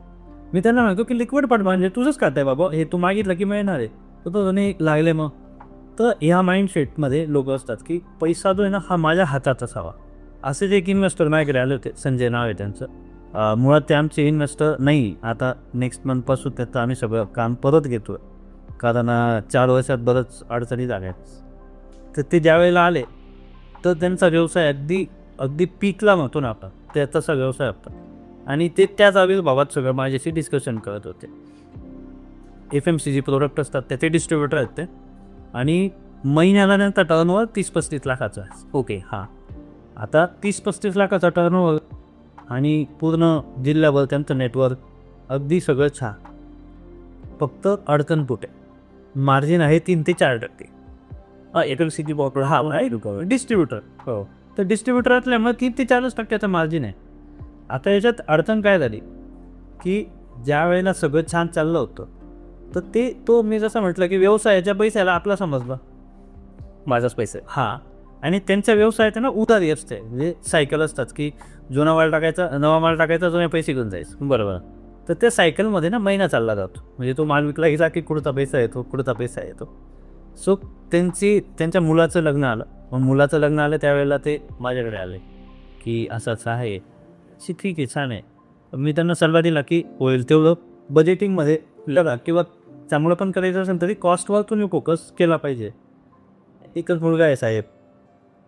मी त्यांना म्हणतो की लिक्विड पाठ म्हणजे तुझंच खातं आहे बाबा, हे तू मागितलं की मिळणार आहे. तर तो लागले मग. तर ह्या माइंडसेटमध्ये लोक असतात की पैसा जो आहे ना हा माझ्या हातात असावा. असेच एक इन्व्हेस्टर माझ्याकडे आले होते, संजय नाव आहे त्यांचं. मुळात ते आमचे इन्व्हेस्टर नाही. आता नेक्स्ट मंथपासून त्याचं आम्ही सगळं काम परत घेतो कारण 4 वर्षात बरंच अडचणी झाल्या. तर ते ज्यावेळेला आले तर त्यांचा व्यवसाय अगदी पीकला म्हणतो ना आपण त्या तसा व्यवसाय होता. आणि ते त्याच आविर्भावात सगळं माझ्याशी डिस्कशन करत होते. FMCG प्रोडक्ट असतात त्याचे डिस्ट्रीब्युटर आहेत ते. आणि महिन्याला त्यांचा टर्नओव्हर 30-35 लाखाचा आहे. ओके. हां. आता 30-35 लाखाचा टर्नओव्हर आणि पूर्ण जिल्ह्यावर त्यांचं नेटवर्क अगदी सगळं छान. फक्त अडचण कुठे मार्जिन आहे 3 ते 4%. FMCG बॉपर हा डिस्ट्रीब्युटर. हो. तर डिस्ट्रीब्युटर असल्यामुळे 3 ते 4% मार्जिन आहे. आता याच्यात अडचण काय झाली की ज्या वेळेला सगळं छान चाललं होतं तर तो मी जसं म्हटलं की व्यवसायाच्या पैशाला आपला समजला माझाच पैसा आहे. हां, आणि त्यांचा व्यवसाय आहे ना उधारी असते. म्हणजे सायकल असतात की जुना माल टाकायचा, नवा माल टाकायचा, जुने पैसे घेऊन जायचं. बरोबर. तर त्या सायकलमध्ये ना महिना चालला जातो. म्हणजे तो माल विकला गेला की कुठचा पैसा येतो, कुठचा पैसा येतो. सो त्यांच्या मुलाचं लग्न आलं. मग मुलाचं लग्न आलं त्यावेळेला ते माझ्याकडे आले की असं असं आहे. ठीक आहे, छान आहे. मी त्यांना सल्ला दिला की होईल तेवढं बजेटिंगमध्ये लगा किंवा चांगलं पण करायचं असेल तरी कॉस्टवर तुम्ही फोकस केला पाहिजे. एकच मुलगा आहे साहेब.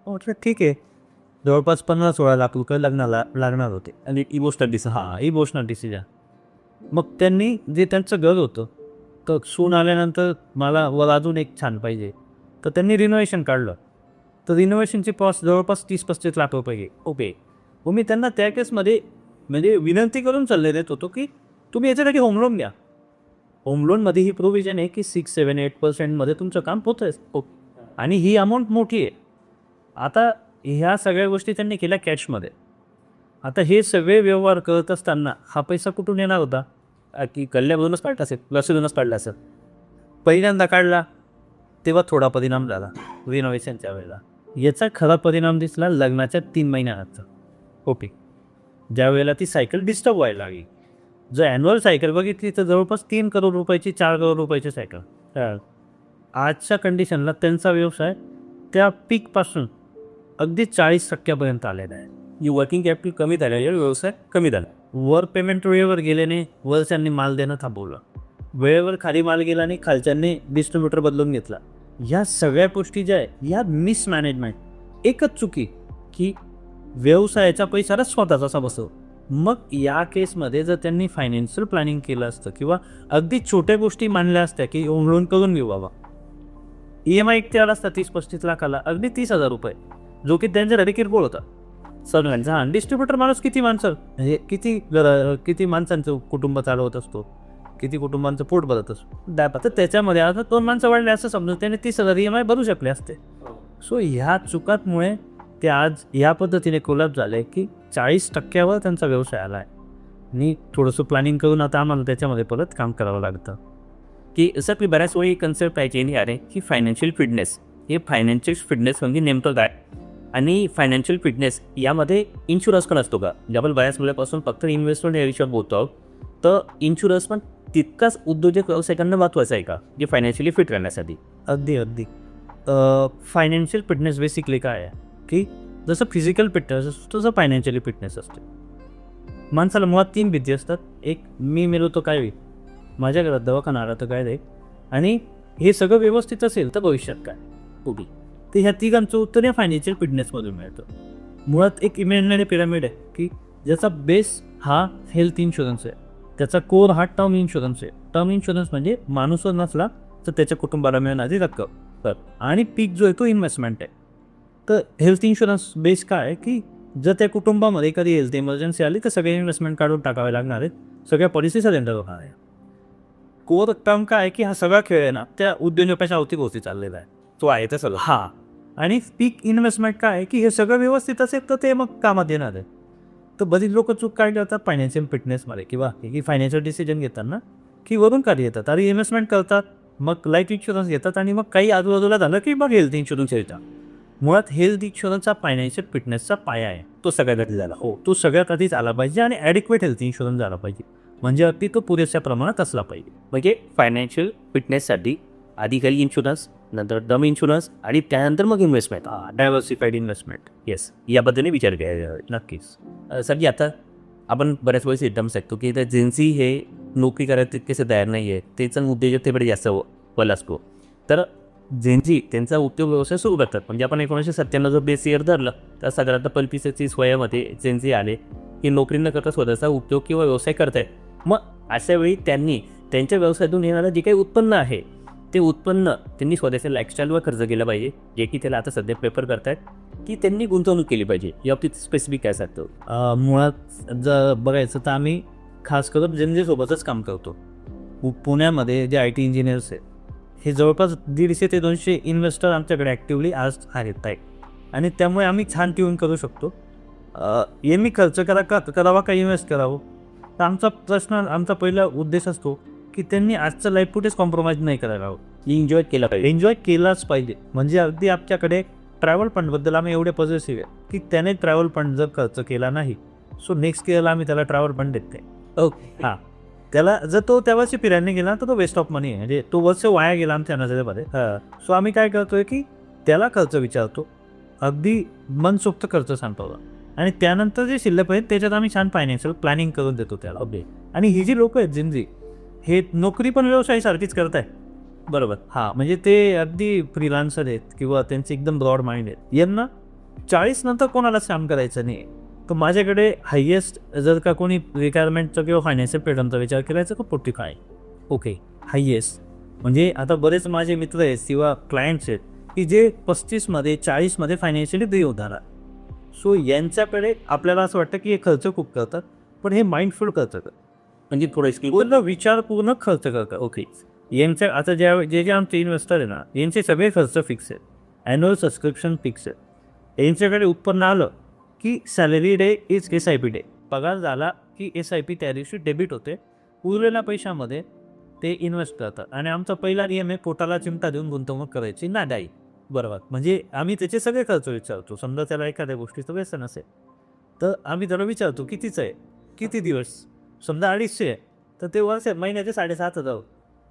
म्हटलं ठीक आहे. जवळपास 15-16 लाख रुपये लग्नाला लागणार होते. आणि इमोशनल डिसिजन. हां, इमोशनल डिसिजन. मग त्यांनी जे त्यांचं घर होतं, तर सून आल्यानंतर मला वर अजून एक छान पाहिजे. तर त्यांनी रिनोव्हेशन काढलं. तर रिनोव्हेशनची कॉस्ट जवळपास 30-35 लाख रुपये गेली. ओके. मग मी त्यांना त्या केसमध्ये म्हणजे विनंती करून सल्ले देत होतो की तुम्ही याच्यासाठी होम लोन घ्या. होम लोनमध्ये ही प्रोव्हिजन आहे की 6-7-8% तुमचं काम होतं आहे. आणि ही अमाऊंट मोठी आहे. आता ह्या सगळ्या गोष्टी त्यांनी केल्या कॅशमध्ये. आता हे सगळे व्यवहार करत असताना हा पैसा कुठून येणार होता? की कल्ल्यामधूनच काढला असेल, लसीमधूनच काढला असेल. पहिल्यांदा काढला तेव्हा थोडा परिणाम झाला रिनोव्हेशनच्या वेळेला. याचा खरा परिणाम दिसला लग्नाच्या 3 महिन्यानंतर. ओके. ज्या वेळेला ती सायकल डिस्टर्ब व्हायला लागली. जर ॲन्युअल सायकल बघितली तर जवळपास 3 करोड रुपयाची, 4 करोड रुपयाची सायकल. आजच्या कंडिशनला त्यांचा व्यवसाय त्या पीकपासून अगदी 40% आलेला आहे. वर्किंग कॅपिटल कमी झाल्याने व्यवसाय कमी झाला. वर पेमेंट वेळेवर गेल्याने वरच्यांनी माल देणं थांबवलं. वेळेवर खाली माल गेला आणि खालच्यांनी डिस्ट्रीब्युटर बदलून घेतला. ह्या सगळ्या गोष्टी ज्या आहे ह्या मिसमॅनेजमेंट. एकच चुकी की व्यवसायाच्या पैशाला स्वतःचा असा बसव. मग या केसमध्ये जर त्यांनी फायनान्शियल प्लॅनिंग केलं असतं किंवा अगदी छोट्या गोष्टी मानल्या असत्या की होम लोन करून घेऊ बाबा, EMI एक आला असता 30-35 लाखाला, अगदी 30,000 रुपये, जो की त्यांच्यासाठी किरकोळ होता. सगळ्यांचा. हां, डिस्ट्रीब्युटर माणूस किती माणसं म्हणजे किती माणसांचं कुटुंब चालवत असतो, किती कुटुंबांचं पोट भरत असतो. तर त्याच्यामध्ये आता 2 माणसं वाढले असं समजून त्याने 30,000 EMI भरू शकले असते. सो ह्या चुकांमुळे ते आज ह्या पद्धतीने कोलॅप्स झाले की 40% त्यांचा व्यवसाय आला आहे. आणि थोडंसं प्लॅनिंग करून आता आम्हाला त्याच्यामध्ये परत काम करावं लागतं. की असं की बऱ्याच वेळी कन्सेप्ट पाहिजे आहे की फायनान्शियल फिटनेस. हे फायनान्शियल फिटनेस म्हणजे नेमकं काय, आणि फायनान्शियल फिटनेस यामध्ये इन्शुरन्स पण असतो का? जे आपण बऱ्याच वेळेपासून फक्त इन्व्हेस्टमेंट या विषयावर बोलतो आहोत, तर इन्शुरन्स पण तितकाच उद्योजक व्यावसायिकांना महत्त्वाचं आहे का, जे फायनान्शियली फिट राहण्यासाठी? अगदी फायनान्शियल फिटनेस बेसिकली काय आहे की जसं फिजिकल फिटनेस असतो तसं फायनान्शियली फिटनेस असते. माणसाला मुळात 3 भीती असतात. एक, मी मेलो तर काय होईल, माझ्या घरात दवाखाना आला तर काय रे, आणि हे सगळं व्यवस्थित असेल तर भविष्यात काय. उभी. तर ह्या तिघांचं उत्तर या फायनान्शियल फिटनेसमधून मिळतं. मुळात एक इमॅजिनरी पिरामिड आहे की ज्याचा बेस हा हेल्थ इन्शुरन्स आहे, त्याचा कोर हा टर्म इन्शुरन्स आहे. टर्म इन्शुरन्स म्हणजे माणूसच नसला तर त्याच्या कुटुंबाला मिळणारी रक्कम. तर आणि पीक जो आहे तो इन्व्हेस्टमेंट आहे. तर हेल्थ इन्शुरन्स बेस काय आहे की जर त्या कुटुंबामध्ये कधी हेल्थ इमर्जन्सी आली तर सगळे इन्व्हेस्टमेंट काढून टाकावे लागणार आहेत, सगळ्या पॉलिसी सरेंडर होणार आहे. कोर टर्म काय आहे की हा सगळा खेळ आहे ना त्या उद्योजकाच्या अवतीभोवती चाललेला आहे. तो आहे ते सगळं. हां, आणि पीक इन्व्हेस्टमेंट काय आहे की हे सगळं व्यवस्थित असेल तर ते मग कामात येणार आहे. तर बरीच लोक चूक काय करतात फायनान्शियल फिटनेसमध्ये किंवा ही फायनान्शियल डिसिजन घेताना की वरून खाली येतात. आणि इन्व्हेस्टमेंट करतात, मग लाईफ इन्शुरन्स घेतात आणि मग काही आजूबाजूला झालं की मग हेल्थ इन्शुरन्स घेतात. मुळात हेल्थ इन्शुरन्स हा फायनान्शियल फिटनेसचा पाया आहे. तो सगळ्यात आधी झाला. हो, तो सगळ्यात आधीच आला पाहिजे आणि ॲडिक्वेट हेल्थ इन्शुरन्स झाला पाहिजे. म्हणजे अगदी तो पुरेशा प्रमाणात असला पाहिजे. म्हणजे फायनान्शियल फिटनेससाठी आधी काही इन्शुरन्स, नंतर टर्म इन्शुरन्स आणि त्यानंतर मग इन्व्हेस्टमेंट. Diversified investment. येस, या पद्धतीने विचार केला. नक्कीच. सर की आता आपण बऱ्याच वेळेस एकदम ऐकतो की आता जेन्सी हे नोकरी करायला तितकेसे तयार नाही आहे, त्याचा उद्योजकतेकडे जास्त कल असतो. तर जेन्झी त्यांचा उद्योग व्यवसाय सुरू करतात. म्हणजे आपण 1997 जो बेस इयर धरलं तर साधारणतः 25-30 वयामध्ये जेन्झी आले की नोकरी न करता स्वतःचा उद्योग किंवा व्यवसाय करतायत. मग अशा वेळी त्यांनी त्यांच्या व्यवसायातून येणारं जे काही उत्पन्न आहे ते उत्पन्न त्यांनी स्वतःच्या लाईफस्टाईलवर खर्च केलं पाहिजे, जे की त्याला आता सध्या प्रेफर करतायत की त्यांनी गुंतवणूक केली पाहिजे. या बाबतीत स्पेसिफिक काय सांगतो? मुळात जर बघायचं तर आम्ही खास करून जेन्झीसोबतच काम करतो. पुण्यामध्ये जे IT इंजिनियर्स आहेत हे जवळपास 150 ते 200 इन्व्हेस्टर आमच्याकडे ॲक्टिव्हली आज आहेत. आणि त्यामुळे आम्ही छान ट्यून करू शकतो. मी खर्च करावा का इन्व्हेस्ट करावं, तर आमचा पहिला उद्देश असतो की त्यांनी आजचं लाईफ कुठेच कॉम्प्रोमाइज नाही करायला हवं. एन्जॉय केला पाहिजे. एन्जॉय केलाच पाहिजे. म्हणजे अगदी आपल्याकडे ट्रॅव्हल फंडबद्दल आम्ही एवढे पॉझिटिव्ह आहे की त्याने ट्रॅव्हल फंड जर खर्च केला नाही, सो नेक्स्ट इयरला आम्ही त्याला ट्रॅव्हल फंड देत नाही. ओके. हां, त्याला जर तो त्या वर्षी फिरायला नाही गेला तर तो वेस्ट ऑफ मनी आहे, म्हणजे तो वर्ष वाया गेला आमच्या नजरेमध्ये. सो आम्ही काय करतोय की त्याला खर्च विचारतो, अगदी मनसोक्त खर्च सांगतो आणि त्यानंतर जे शिल्लक आहेत त्याच्यात आम्ही छान फायनान्शियल प्लॅनिंग करून देतो त्याला. ओके. आणि ही जी लोक आहेत जिंजी, हे नोकरी पण व्यवसायासारखीच करताय. बरोबर. हां, म्हणजे ते अगदी फ्रीलान्सर आहेत किंवा त्यांचे एकदम ब्रॉड माइंड आहेत. यांना 40 नंतर कोणालाच काम करायचं नाही. तर माझ्याकडे हायेस्ट जर का कोणी रिक्वायरमेंटचं किंवा फायनान्शियल फ्रीडमचा विचार करायचा का 45 आहे. Okay, highest. म्हणजे आता बरेच माझे मित्र आहेत किंवा क्लायंट्स आहेत की जे 35मध्ये 40मध्ये फायनान्शियली फ्री होणार. सो यांच्याकडे आपल्याला असं वाटतं की हे खर्च खूप करतात, पण हे माइंडफुल खर्च करतात. म्हणजे थोडं स्किल पूर्ण विचारपूर्ण खर्च करतात. ओके, यांच्या आता जे आमचे इन्व्हेस्टर आहे ना, यांचे सगळे खर्च फिक्स आहेत. ॲन्युअल सबस्क्रिप्शन फिक्स आहे. यांच्याकडे उत्पन्न आलं की salary day is SIP day. पगार झाला की SIP त्या दिवशी डेबिट होते. उरलेल्या पैशामध्ये ते इन्व्हेस्ट करतात. आणि आमचा पहिला नियम आहे, पोटाला चिमटा देऊन गुंतवणूक करायची नाही. बरोबर. म्हणजे आम्ही त्याचे सगळे खर्च विचारतो. समजा त्याला एखाद्या गोष्टीचं व्यसन असेल तर आम्ही त्याला विचारतो कितीचं आहे, किती दिवस. समजा 250 आहे तर ते वर्ष महिन्याचे 7,500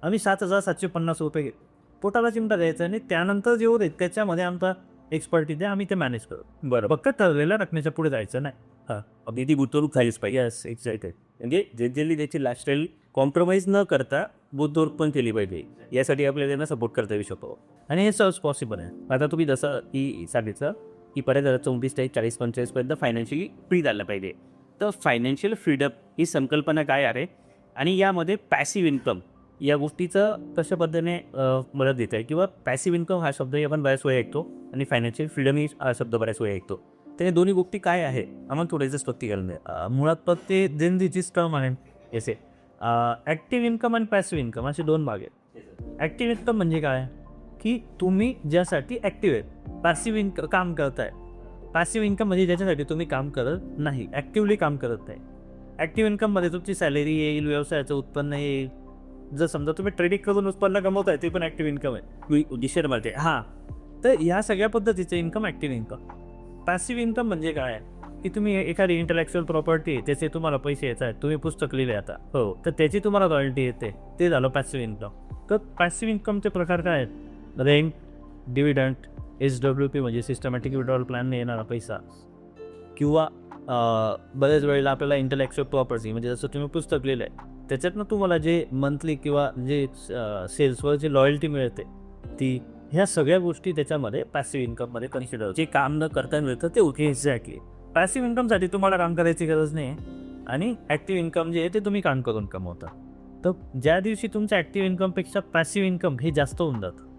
आम्ही 7,750 रुपये घेतो. पोटाला चिमटा द्यायचा आणि त्यानंतर जे होते त्याच्यामध्ये आमचा एक्सपर्टीज आहे, आम्ही ते मॅनेज करतो. बरं. फक्त ठरलेल्या रकमेच्या पुढे जायचं नाही. अगदी ती गुंतवणूक झालीच पाहिजे. Yes, exactly. म्हणजे जनरली त्याची लाईफस्टाईल कॉम्प्रोमाइज न करता गुंतवणूक पण केली पाहिजे. यासाठी आपल्याला त्यांना सपोर्ट करता येऊ शकतो. आणि हे सहज पॉसिबल आहे. आता तुम्ही जसं की सांगितलं की परत 24 ते 40-45पर्यंत फायनान्शियली फ्री झालं पाहिजे. तर फायनान्शियल फ्रीडम ही संकल्पना काय आहे आणि यामध्ये पॅसिव्ह इन्कम या गोष्टीचं कशा पद्धतीने मदत देत आहे, किंवा पॅसिव्ह इन्कम हा शब्द आपण बऱ्याच वेळा ऐकतो आणि फायनान्शियल फ्रीडम ही हा शब्द बऱ्याच वेळा ऐकतो. तर हे दोन्ही गोष्टी काय आहे आम्हाला थोडंसं स्पष्टीकरण द्या. मुळात प्रत्येक दिनदीचीच टर्म आहे याचे. ॲक्टिव्ह इन्कम आणि पॅसिव्ह इन्कम असे दोन भाग आहेत. ॲक्टिव्ह इन्कम म्हणजे काय की तुम्ही ज्यासाठी ॲक्टिव्ह आहे. पॅसिव्ह काम करताय. पॅसिव्ह इन्कम म्हणजे ज्याच्यासाठी तुम्ही काम करत नाही, ॲक्टिव्हली काम करत नाही. ॲक्टिव्ह इन्कममध्ये तुमची सॅलरी येईल, व्यवसायाचं उत्पन्न येईल. जर समजा तुम्ही ट्रेडिंग करून उत्पन्न कमवताय ते पण ॲक्टिव्ह इन्कम आहे. Share market. हां, तर ह्या सगळ्या पद्धतीचे income active income. Passive income म्हणजे काय की तुम्ही एखादी इंटलेक्च्युअल प्रॉपर्टी त्याचे तुम्हाला पैसे येत आहेत, तुम्ही पुस्तक लिहिले आता, हो, तर त्याची तुम्हाला रॉयल्टी येते, ते झालं पॅसिव्ह इन्कम. तर पॅसिव्ह इन्कमचे प्रकार काय आहेत? रेंट, डिव्हिडंट, SWP म्हणजे सिस्टमॅटिक विड्रॉल प्लॅनने येणारा पैसा, किंवा बऱ्याच वेळेला आपल्याला इंटलेक्च्युअल प्रॉपर्टी म्हणजे जसं तुम्ही पुस्तक लिहिलं आहे त्याच्यातनं तुम्हाला जे मंथली किंवा जे सेल्सवर जी लॉयल्टी मिळते ती, ह्या सगळ्या गोष्टी त्याच्यामध्ये पॅसिव्ह इन्कममध्ये कन्सिडर होते. जे काम न करता मिळतं ते ओके. एक्झॅक्टली. पॅसिव्ह इन्कमसाठी तुम्हाला काम करायची गरज नाही आणि ॲक्टिव्ह इन्कम जे आहे ते तुम्ही काम करून कमवता. तर ज्या दिवशी तुमच्या ॲक्टिव्ह इन्कमपेक्षा पॅसिव्ह इन्कम हे जास्त होऊन जातं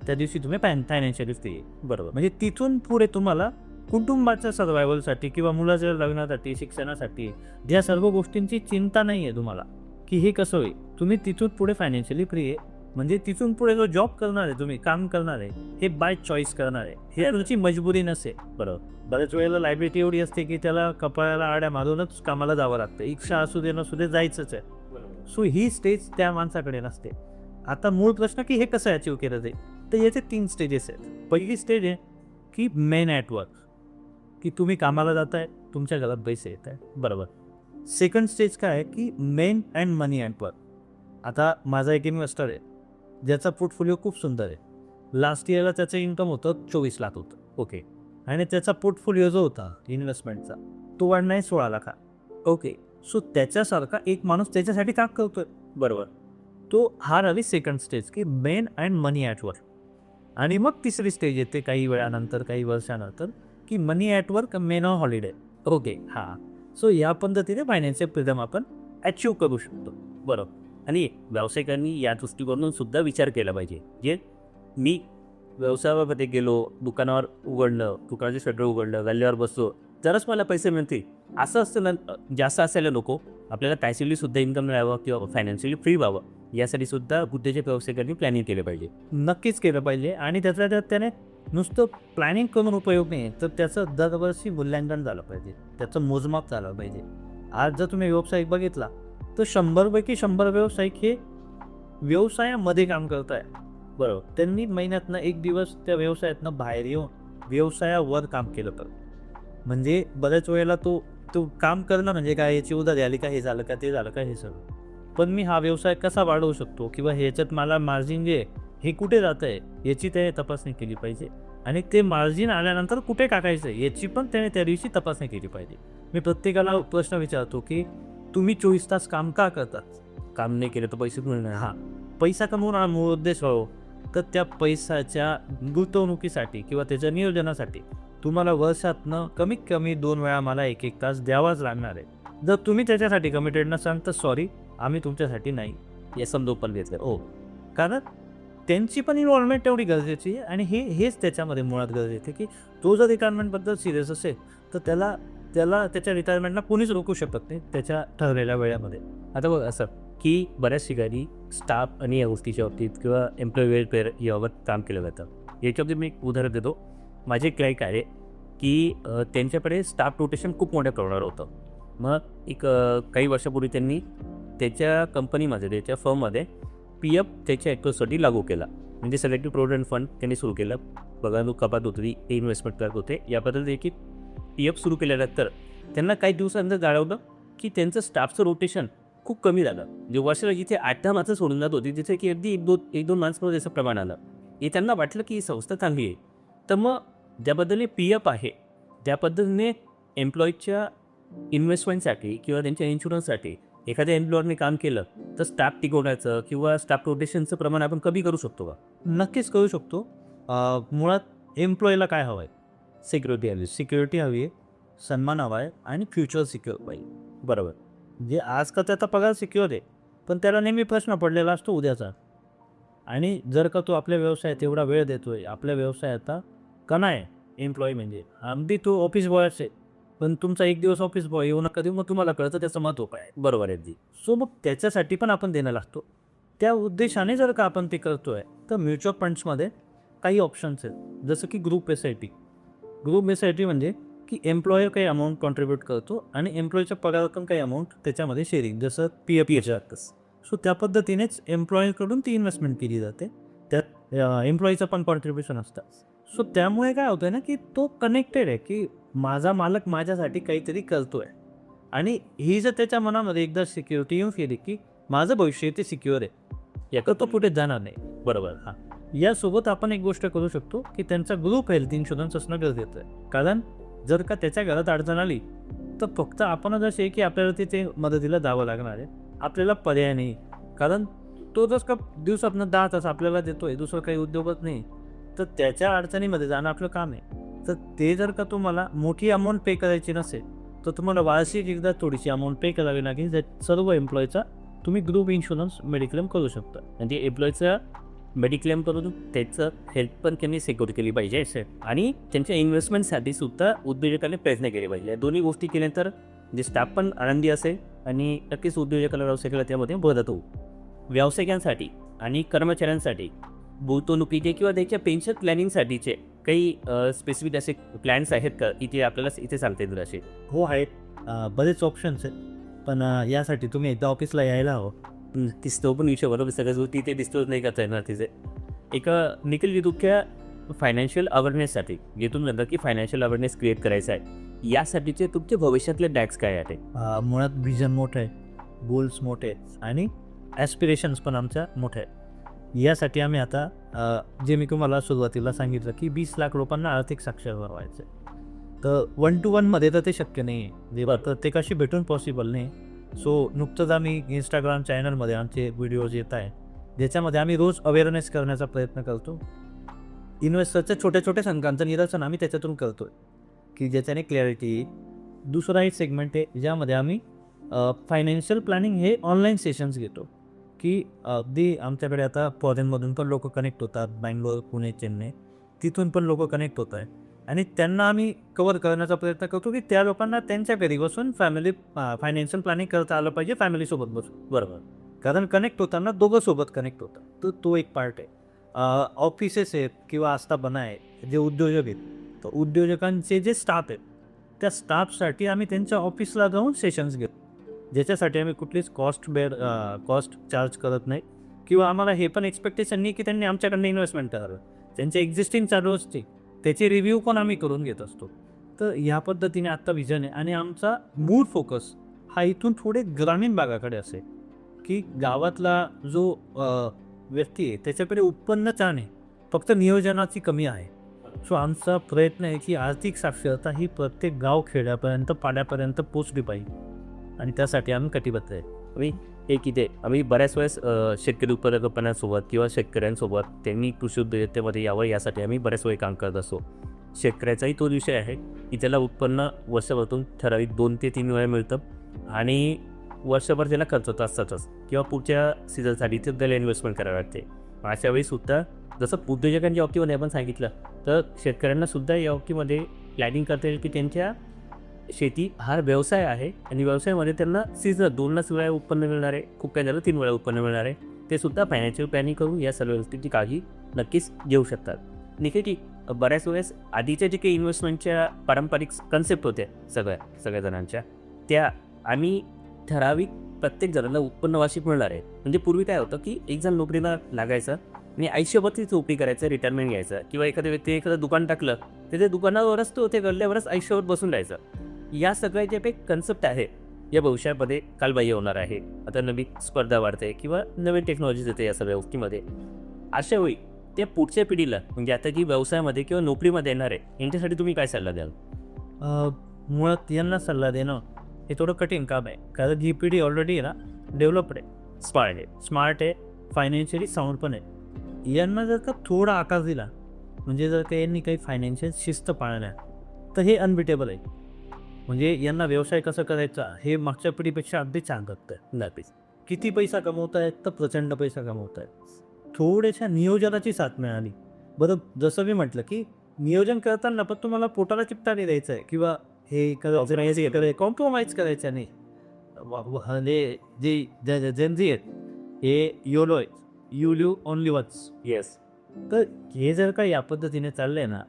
त्या दिवशी तुम्ही फायनान्शियली फ्री आहे. बरोबर. म्हणजे तिथून पुढे तुम्हाला कुटुंबाच्या सर्वायवलसाठी किंवा मुलाच्या लग्नासाठी, शिक्षणासाठी ह्या सर्व गोष्टींची चिंता नाही आहे तुम्हाला की हे कसं होईल. तुम्ही तिथून पुढे फायनान्शियली फ्री आहे. म्हणजे तिथून पुढे जो जॉब करणार आहे, तुम्ही काम करणार आहे, हे बाय चॉईस करणार आहे, हे तुमची मजबुरी नसेल. बरोबर. बऱ्याच वेळेला लायबिलिटी एवढी असते की त्याला कपाळाला आड्या मारूनच कामाला जावं लागतं. इच्छा असू दे नसू दे जायचंच आहे. सो ही स्टेज त्या माणसाकडे नसते. आता मूळ प्रश्न की हे कसं अचीव केलं जाईल, तर याचे 3 स्टेजेस आहेत. पहिली स्टेज आहे की मेन ॲट वर्क, की तुम्ही कामाला जाताय, तुमच्या घरात पैसे येत आहे. बरोबर. सेकंड स्टेज काय आहे की men and money at work. आता माझा एक इन्व्हेस्टर आहे ज्याचा पोर्टफोलिओ खूप सुंदर आहे. लास्ट इयरला त्याचं इन्कम होतं 24 लाख होतं. ओके. आणि त्याचा पोर्टफोलिओ जो होता इन्व्हेस्टमेंटचा तो वाढणार आहे 16 लाख. ओके. सो त्याच्यासारखा एक माणूस त्याच्यासाठी काम करतोय. बरोबर. तो हा राहिली सेकंड स्टेज की men and money at work. आणि मग तिसरी स्टेज येते काही वेळानंतर, काही वर्षानंतर, की money at work, men on holiday. Okay. हां. सो या पद्धतीने फायनान्शियल फ्रीडम आपण अचीव करू शकतो. बरोबर. आणि व्यावसायिकांनी या दृष्टिकोनातून सुद्धा विचार केला पाहिजे. जे मी व्यवसायामध्ये गेलो, दुकानावर उघडलं, दुकानाचे शटर उघडलं, गल्ल्यावर बसलो, तरच मला पैसे मिळतील असं असतं ना. जास्त असायला नको. आपल्याला पॅसिव्हली सुद्धा इन्कम मिळावं किंवा फायनान्शियली फ्री व्हावं यासाठी सुद्धा उद्योजक व्यावसायिकांनी प्लॅनिंग केलं पाहिजे. नक्कीच केलं पाहिजे. आणि त्यातल्या त्यात त्याने नुसतं प्लॅनिंग करून उपयोग नाही, तर त्याचं दरवर्षी मूल्यांकन झालं पाहिजे, त्याचं मोजमाप झालं पाहिजे. आज जर तुम्ही व्यावसायिक बघितला तर 100 पैकी 100 व्यावसायिक हे व्यवसायामध्ये काम करत आहे. बरोबर. त्यांनी महिन्यातनं एक दिवस त्या व्यवसायातनं बाहेर येऊन व्यवसायावर काम केलं तर म्हणजे बऱ्याच वेळेला तो तो काम करणं म्हणजे काय, याची उधारी आली का, हे झालं का, ते झालं का, हे सगळं. पण मी हा व्यवसाय कसा वाढवू शकतो किंवा ह्याच्यात मला मार्जिन जे आहे हे कुठे जातं आहे याची त्याने तपासणी केली पाहिजे आणि ते मार्जिन आल्यानंतर कुठे टाकायचं आहे याची पण त्याने त्या दिवशी तपासणी केली पाहिजे. मी प्रत्येकाला प्रश्न विचारतो की तुम्ही 24 तास काम का करतात? काम नाही केलं तर पैसे मिळणार. हां, पैसा कमवून हा मूळ उद्देश हो, तर त्या पैशाच्या गुंतवणुकीसाठी किंवा त्याच्या नियोजनासाठी तुम्हाला वर्षातनं कमीत कमी 2 वेळा मला 1-1 तास द्यावाच लागणार आहे. जर तुम्ही त्याच्यासाठी कमिटेड नसाल तर सॉरी, आम्ही तुमच्यासाठी नाही. या समजा पण घेतलं. हो, कारण त्यांची पण इन्व्हॉल्वमेंट तेवढी गरजेची आहे आणि हेच त्याच्यामध्ये मुळात गरजेचं आहे की तो जर रिटायरमेंटबद्दल सिरियस असेल तर त्याला त्याला त्याच्या रिटायरमेंटला कोणीच रोखू शकत नाही त्याच्या ठरलेल्या वेळेमध्ये. आता बघ असं की बऱ्याच ठिकाणी स्टाफ आणि या गोष्टीच्या बाबतीत किंवा एम्प्लॉई वेलफेअर यावर काम केलं जातं. याच्याबाबतीत मी एक उदाहरण देतो. माझे एक क्लायंट आहे की त्यांच्याकडे स्टाफ रोटेशन खूप मोठ्या प्रमाणावर होतं. मग एक काही वर्षापूर्वी त्यांनी त्याच्या कंपनीमध्ये त्याच्या फर्ममध्ये PF त्याच्या ॲक्टर्ससाठी लागू केला. म्हणजे सिलेक्टिव्ह प्रोव्हिडंट फंड त्यांनी सुरू केलं. पगार कपात होती, ते इन्व्हेस्टमेंट करत होते. याबद्दल देखील PF सुरू केल्यानंतर त्यांना काही दिवसानंतर जाणवलं की त्यांचं स्टाफचं रोटेशन खूप कमी झालं. म्हणजे वर्षाला जिथे 8-10 माणसं सोडून जात होती तिथे की अगदी 1-2 माणसांमध्ये त्याचं प्रमाण आलं. हे त्यांना वाटलं की ही संस्था चांगली आहे. तर मग ज्या पद्धतीने PF आहे त्या पद्धतीने एम्प्लॉईच्या इन्व्हेस्टमेंटसाठी किंवा त्यांच्या इन्शुरन्ससाठी एखाद्या एम्प्लॉयरने काम केलं तर स्टाफ टिकवण्याचं किंवा स्टाफ रोटेशनचं प्रमाण आपण कमी करू शकतो का? नक्कीच करू शकतो. मुळात एम्प्लॉईला काय हवं आहे? सिक्युरिटी हवी आहे, सन्मान हवा आहे आणि फ्युचर सिक्युअर पाहिजे. बरोबर. म्हणजे आज का त्याचा पगार सिक्युअर आहे, पण त्याला नेहमी प्रश्न पडलेला असतो उद्याचा. आणि जर का तो आपल्या व्यवसायात एवढा वेळ देतोय, आपल्या व्यवसायाचा कणा आहे एम्प्लॉई म्हणजे अगदी तो ऑफिस बॉय असेल, पण तुमचा एक दिवस ऑफिस बॉय येऊ नका देऊ, मग तुम्हाला कळतं त्याचं महत्त्व काय आहे. बरोबर आहे अगदी. सो मग त्याच्यासाठी पण आपण देणं लागतो. त्या उद्देशाने जर का आपण ते करतोय तर म्युच्युअल फंड्समध्ये काही ऑप्शन्स आहेत, जसं की ग्रुप SIP. ग्रुप SIP म्हणजे की एम्प्लॉयर काही अमाऊंट कॉन्ट्रीब्यूट करतो आणि एम्प्लॉईच्या पगारातून काही अमाऊंट त्याच्यामध्ये शेअरिंग, जसं PF. सो त्या पद्धतीनेच एम्प्लॉयरकडून ती इन्व्हेस्टमेंट केली जाते. त्यात एम्प्लॉईचं पण कॉन्ट्रीब्युशन असतं. सो त्यामुळे काय होतं ना की तो कनेक्टेड आहे की माझा मालक माझ्यासाठी काहीतरी करतोय आणि ही जर त्याच्या मनामध्ये एकदा सिक्युरिटी येऊन गेली की माझं भविष्य ते सिक्युअर आहे, याकडं तो कुठेच जाणार नाही. बरोबर. हां, यासोबत आपण एक गोष्ट करू शकतो की त्यांचा ग्रुप हेल्थ इन्शुरन्स असणं गरजेचं आहे. कारण जर का त्याच्या घरात अडचण आली तर फक्त आपणच असे की आपल्याला तिथे मदतीला जावं लागणार आहे, आपल्याला पर्याय नाही. कारण तो जर का दिवसातनं 10 तास आपल्याला देतोय, दुसरं काही उद्योगच नाही, तर त्याच्या अडचणीमध्ये जाणं आपलं काम आहे. तर ते जर का तुम्हाला मोठी अमाऊंट पे करायची नसेल तर तुम्हाला वार्षिक एकदा थोडीशी अमाऊंट पे करावी लागेल. ज्या सर्व एम्प्लॉईचा तुम्ही ग्रुप इन्शुरन्स मेडिक्लेम करू शकता. म्हणजे एम्प्लॉईचं मेडिक्लेम करून त्याचं हेल्थ पण त्यांनी सिक्युअर केली पाहिजे आणि त्यांच्या इन्व्हेस्टमेंटसाठी सुद्धा उद्योजकांनी प्रयत्न केले पाहिजे. दोन्ही गोष्टी केल्यानंतर जे स्टाफ पण आनंदी असेल आणि नक्कीच उद्योजकाला व्यवसायाला त्यामध्ये मदत होऊ. व्यावसायिकांसाठी आणि कर्मचाऱ्यांसाठी गुंतवणुकीचे किंवा त्याच्या पेन्शन प्लॅनिंगसाठीचे काही स्पेसिफिक असे प्लॅन्स आहेत का इथे आपल्याला इथे सांगता येतील असे? हो आहेत, बरेच ऑप्शन्स आहेत. पण यासाठी तुम्ही एकदा ऑफिसला यायला हवं. दिसतो पण विषय बरोबर सगळ्याच गोष्टी इथे डिस्क्लोज नाही करता येणार तिथे. एक निखिल विदुख्या फायनान्शियल अवेअरनेससाठी जेथून म्हणतात की फायनान्शियल अवेअरनेस क्रिएट करायचं आहे, यासाठीचे तुमचे भविष्यातले डॅक्स काय आहे? मुळात विजन मोठं आहे, गोल्स मोठे आहेत आणि ॲस्पिरेशन्स पण आमच्या मोठ्या आहेत. यासाठी आम्ही आता जे मी तुम्हाला सुरुवातीला सांगितलं की 20 लाख लोकांना आर्थिक साक्षर व्हायचं आहे. तर 1 to 1 मध्ये तर ते शक्य नाही आहे, जे प्रत्येकाशी भेटून पॉसिबल नाही. सो नुकतंच आम्ही इंस्टाग्राम चॅनलमध्ये आमचे व्हिडिओज येत आहे, ज्याच्यामध्ये आम्ही रोज अवेअरनेस करण्याचा प्रयत्न करतो. इन्व्हेस्टरच्या छोट्या छोट्या शंकांचं निरसन आम्ही त्याच्यातून करतो आहे की ज्याच्याने क्लॅरिटी येईल. दुसरा एक सेगमेंट आहे ज्यामध्ये आम्ही फायनान्शियल प्लॅनिंग हे ऑनलाईन सेशन्स घेतो की अगदी आमच्याकडे आता फॉरेनमधून पण लोक कनेक्ट होतात, बँगलोर, पुणे, चेन्नई, तिथून पण लोक कनेक्ट होत आहे आणि त्यांना आम्ही कवर करण्याचा प्रयत्न करतो की त्या लोकांना त्यांच्या घरी बसून फायनान्शियल प्लॅनिंग करता आलं पाहिजे फॅमिलीसोबत बसून. बरोबर. कारण कनेक्ट होताना दोघं सोबत कनेक्ट होतात. तर तो एक पार्ट आहे. ऑफिसेस आहेत किंवा आस्थापना आहे जे उद्योजक आहेत, तर उद्योजकांचे जे स्टाफ आहेत त्या स्टाफसाठी आम्ही त्यांच्या ऑफिसला जाऊन सेशन्स घेतो, ज्याच्यासाठी आम्ही कुठलीच कॉस्ट चार्ज करत नाही किंवा आम्हाला हे पण एक्सपेक्टेशन नाही की त्यांनी आमच्याकडनं इन्व्हेस्टमेंट करावं. त्यांचे एक्झिस्टिंग चालू असते त्याचे रिव्ह्यू पण आम्ही करून घेत असतो. तर ह्या पद्धतीने आत्ता विजन आहे आणि आमचा मूळ फोकस हा इथून थोडे ग्रामीण भागाकडे असेल की गावातला जो व्यक्ती आहे त्याच्याकडे उत्पन्न छान आहे, फक्त नियोजनाची कमी आहे. सो आमचा प्रयत्न आहे की आर्थिक साक्षरता ही प्रत्येक गाव खेड्यापर्यंत पाड्यापर्यंत पोचली पाहिजे आणि त्यासाठी आम्ही कटिबद्ध आहे. आम्ही एक इथे आम्ही बऱ्याच वेळेस शेतकरी उत्पादकांसोबत किंवा शेतकऱ्यांसोबत त्यांनी कृषी उद्योजकतेमध्ये यावं यासाठी आम्ही बऱ्याच वेळी काम करत असतो. शेतकऱ्याचाही तो विषय आहे की त्याला उत्पन्न वर्षभरातून ठराविक 2 ते 3 वेळा मिळतं आणि वर्षभर त्याला खर्च होत असतातच किंवा पुढच्या सीझनसाठी ते त्याला इन्व्हेस्टमेंट करावी लागते. अशा वेळीसुद्धा जसं उद्योजकांच्या बाबतीमध्ये आपण सांगितलं तर शेतकऱ्यांनासुद्धा या बाबतीमध्ये प्लॅनिंग करता येईल की त्यांच्या शेती हा व्यवसाय आहे आणि व्यवसायामध्ये त्यांना सीझन 2 वेळा उत्पन्न मिळणार आहे, खूप काही झालं 3 वेळा उत्पन्न मिळणार आहे. ते सुद्धा फायनान्शियल प्लॅनिंग करून या सर्व गोष्टींची काळजी नक्कीच घेऊ शकतात. निकेटी, बऱ्याच वेळेस आधीच्या जे काही इन्व्हेस्टमेंटच्या पारंपरिक कन्सेप्ट होत्या सगळ्या जणांच्या, त्या आम्ही ठराविक प्रत्येक जणांना उत्पन्न वार्षिक मिळणार आहे. म्हणजे पूर्वी काय होतं की एक जण नोकरीला लागायचं आणि आयुष्यभर ती नोकरी करायचं, रिटायरमेंट घ्यायचं किंवा एखाद्या व्यक्ती एखादं दुकान टाकलं तर ते दुकानावरच तो ते गल्ल्यावरच आयुष्यभर बसून राहायचं. या सगळ्या जे एक कन्सेप्ट आहे या भविष्यामध्ये कालबाह्य होणार आहे. आता नवीन स्पर्धा वाढते किंवा नवीन टेक्नॉलॉजीज येते या सगळ्या गोष्टीमध्ये. अशा वेळी त्या पुढच्या पिढीला म्हणजे आता जी व्यवसायामध्ये किंवा नोकरीमध्ये येणार आहे यांच्यासाठी तुम्ही काय सल्ला द्याल? मुळात यांना सल्ला देणं हे थोडं कठीण काम आहे, कारण ही पिढी ऑलरेडी आहे ना डेव्हलप्ड आहे, स्मार्ट आहे, फायनान्शियली साऊंड पण आहे. यांना जर का थोडा आकार दिला म्हणजे जर का यांनी काही फायनान्शियल शिस्त पाळल्या तर हे अनबिटेबल आहे. म्हणजे यांना व्यवसाय कसा करायचा हे मागच्या पिढीपेक्षा अगदी छान करतं आहे. नक्कीच. किती पैसा कमवत आहेत तर प्रचंड पैसा कमवत आहेत. थोड्याशा नियोजनाची साथ मिळाली. बरं, जसं मी म्हटलं की नियोजन करताना पण तुम्हाला पोटाला चिपटा नाही द्यायचं आहे किंवा हे कॉम्प्रोमाइज करायचं नाही. जे जेनझी आहेत हे योलो आहे, you live only once. Yes. तर हे जर का या पद्धतीने चाललंय ना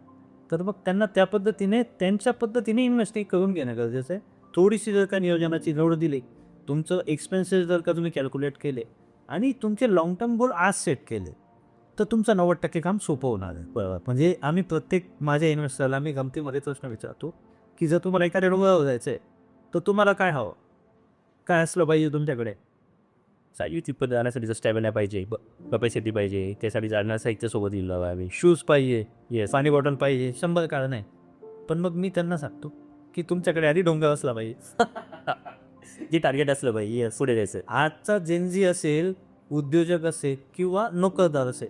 तर मग त्यांना त्या पद्धतीने त्यांच्या पद्धतीने इन्व्हेस्टिंग करून घेणं गरजेचं आहे. थोडीशी जर का नियोजनाची जोड दिली, तुमचं एक्सपेन्सेस जर का तुम्ही कॅल्क्युलेट केले आणि तुमचे लॉंग टर्म गोल आज सेट केले तर तुमचं 90% काम सोपं होणार आहे. बरोबर. म्हणजे आम्ही प्रत्येक माझ्या इन्व्हेस्टरला मी गमतीमध्ये प्रश्न विचारतो की जर तुम्हाला एखाद्या डोंगरावर जायचं आहे तर तुम्हाला काय हवं, काय असलं पाहिजे तुमच्याकडे? तिथपर्यंत जाण्यासाठी स्टॅमिना पाहिजे, कपॅसिटी पाहिजे, त्यासाठी जाण्याचं साहित्य सोबत दिलं हवं आम्ही. शूज पाहिजे, येस. पाणी बॉटल पाहिजे, 100 कारण आहे. पण मग मी त्यांना सांगतो की तुमच्याकडे आधी डोंगर असला पाहिजे. जे टार्गेट असलं पाहिजे, येस, पुढे जायचं. आजचा जेनझी असेल, उद्योजक असेल किंवा नोकरदार असेल,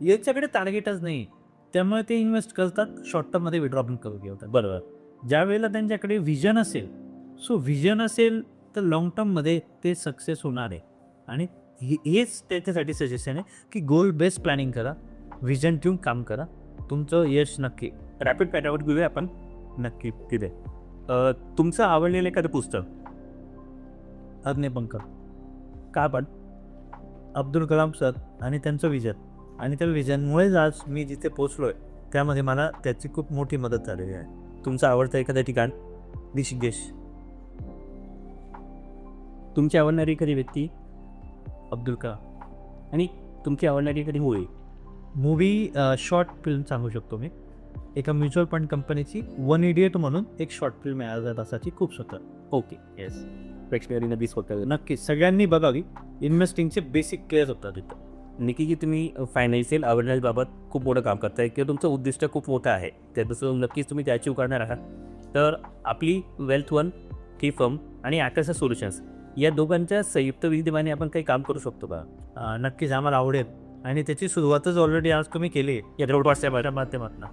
याच्याकडे टार्गेटच नाही. त्यामुळे ते इन्व्हेस्ट करतात, शॉर्ट टर्ममध्ये विड्रॉ पण करून घेतात. बरोबर. ज्या वेळेला त्यांच्याकडे व्हिजन असेल, सो व्हिजन असेल तर लॉंग टर्ममध्ये ते सक्सेस होणार आहे. आणि हेच त्याच्यासाठी सजेशन आहे की गोल बेस्ड प्लॅनिंग करा, व्हिजन ठेवून काम करा, तुमचं यश नक्की. रॅपिड पॅटर्नवर घेऊया आपण. नक्की. तिथे तुमचं आवडलेलं एखादं पुस्तक? अग्निपंख. का पण अब्दुल कलाम सर आणि त्यांचं विजन, आणि त्या विजनमुळेच आज मी जिथे पोचलो आहे त्यामध्ये मला त्याची खूप मोठी मदत झालेली आहे. तुमचं आवडतं एखादं ठिकाण? ऋषिकेश. तुमची आवडणारी एखादी व्यक्ती? अब्दुल कलाम. आणि तुमची आवडणारी एखादी मूवी? मूवी शॉर्ट फिल्म सांगू शकतो मी. एका म्युच्युअल फंड कंपनीची 1 इडियट म्हणून एक शॉर्ट फिल्म आहे, अर्ध्या तासाची, खूप स्वतः. ओके. येस. प्रेक्षकांनी नक्कीच होतं. नक्कीच सगळ्यांनी बघावी. इन्व्हेस्टिंगचे बेसिक क्लिअर होतात तिथं. नक्की की तुम्ही फायनान्शियल अवेअरनेसबाबत खूप मोठं काम करताय किंवा तुमचं उद्दिष्ट खूप मोठं आहे, त्याचं नक्कीच तुम्ही ते अचीव करणार आहात. तर आपली वेल्थ वन की फर्म आणि आकाशा सोल्युशन्स या दोघांच्या संयुक्त विद्यमाने आपण काही काम करू शकतो का? नक्कीच आम्हाला आवडेल आणि त्याची सुरुवातच ऑलरेडी आज तुम्ही केली आहे या व्हॉट्सॲपच्या माध्यमातून.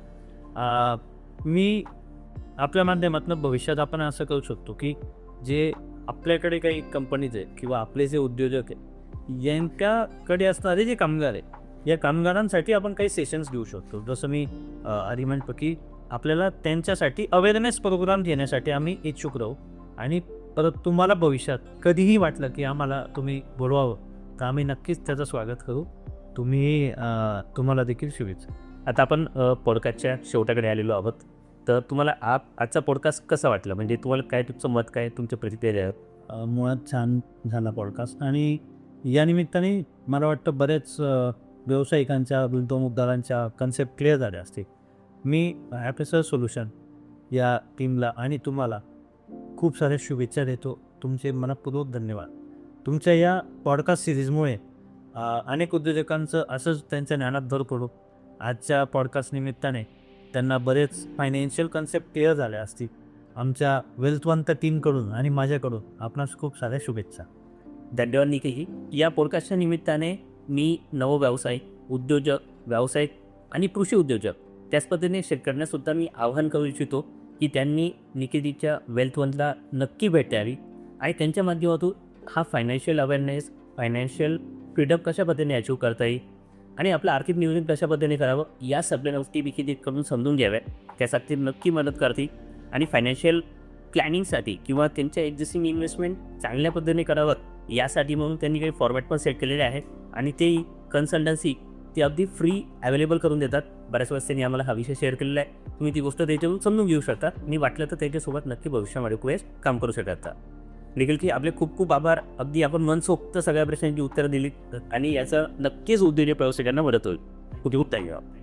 मी आपल्या माध्यमातून भविष्यात आपण असं करू शकतो की जे आपल्याकडे काही कंपनीज आहेत किंवा आपले जे उद्योजक आहेत यांच्याकडे असणारे जे कामगार आहेत या कामगारांसाठी आपण काही सेशन्स घेऊ शकतो. जसं मी आधी म्हणतो की आपल्याला त्यांच्यासाठी अवेअरनेस प्रोग्राम घेण्यासाठी आम्ही इच्छुक राहू. आणि परत तुम्हाला भविष्यात कधीही वाटलं की आम्हाला तुम्ही बोलवावं तर आम्ही नक्कीच त्याचं स्वागत करू. तुम्हाला देखील शुभेच्छा. आता आपण पॉडकास्टच्या शेवटाकडे आलेलो आहोत. तर तुम्हाला आजचा पॉडकास्ट कसा वाटला? म्हणजे तुम्हाला काय, तुमचं मत काय, तुमच्या प्रतिक्रिया? मुळात छान झाला पॉडकास्ट आणि या निमित्ताने मला वाटतं बरेच व्यावसायिकांच्या गुंतवणूकदारांच्या कन्सेप्ट क्लिअर झाल्या असतील. मी ॲपेसर सोल्युशन या टीमला आणि तुम्हाला खूप साऱ्या शुभेच्छा देतो. तुमचे मनपूर्वक धन्यवाद. तुमच्या या पॉडकास्ट सिरीजमुळे अनेक उद्योजकांचं असंच त्यांच्या ज्ञानात भर पडो. आजच्या पॉडकास्ट निमित्ताने त्यांना बरेच फायनान्शियल कन्सेप्ट क्लिअर झाल्या असतील. आमच्या वेल्थवंत टीमकडून आणि माझ्याकडून आपणास खूप साऱ्या शुभेच्छा. धन्यवाद निखिल. या पॉडकास्टच्या निमित्ताने मी नवव्यवसायिक, उद्योजक, व्यावसायिक आणि कृषी उद्योजक त्याच पद्धतीने शेतकऱ्यांनासुद्धा मी आवाहन करू इच्छितो की त्यांनी निखिलच्या वेल्थवनला नक्की भेट द्यावी आणि त्यांच्या माध्यमातून हा फायनान्शियल अवेअरनेस, फायनान्शियल फ्रीडम कशा पद्धतीने अचीव करता येईल आणि आपलं आर्थिक नियोजन कशा पद्धतीने करावं या सगळ्या गोष्टी निखिलकडून समजून घ्याव्या. त्यासाठी नक्की मदत करतील आणि फायनान्शियल प्लॅनिंगसाठी किंवा त्यांच्या एक्झिस्टिंग इन्व्हेस्टमेंट चांगल्या पद्धतीने करावं यासाठी म्हणून त्यांनी काही फॉर्मॅट पण सेट केलेले आहेत आणि ते कन्सल्टन्सी ते अगदी फ्री अवेलेबल करून देतात. बऱ्याच वेळेस त्यांनी आम्हाला हा विषय शेअर केलेला आहे. तुम्ही ती गोष्ट त्याच्यावरून समजून घेऊ शकता. मी वाटलं तर त्याच्यासोबत नक्की भविष्यामध्ये कुठेच काम करू शकता. निखिल की आपले खूप खूप आभार. अगदी आपण मनसोक्त सगळ्या प्रश्नांची उत्तरं दिली आणि याचा नक्कीच उद्योजक व्यावसायिकांना मदत होईल. खूप खूप धन्यवाद.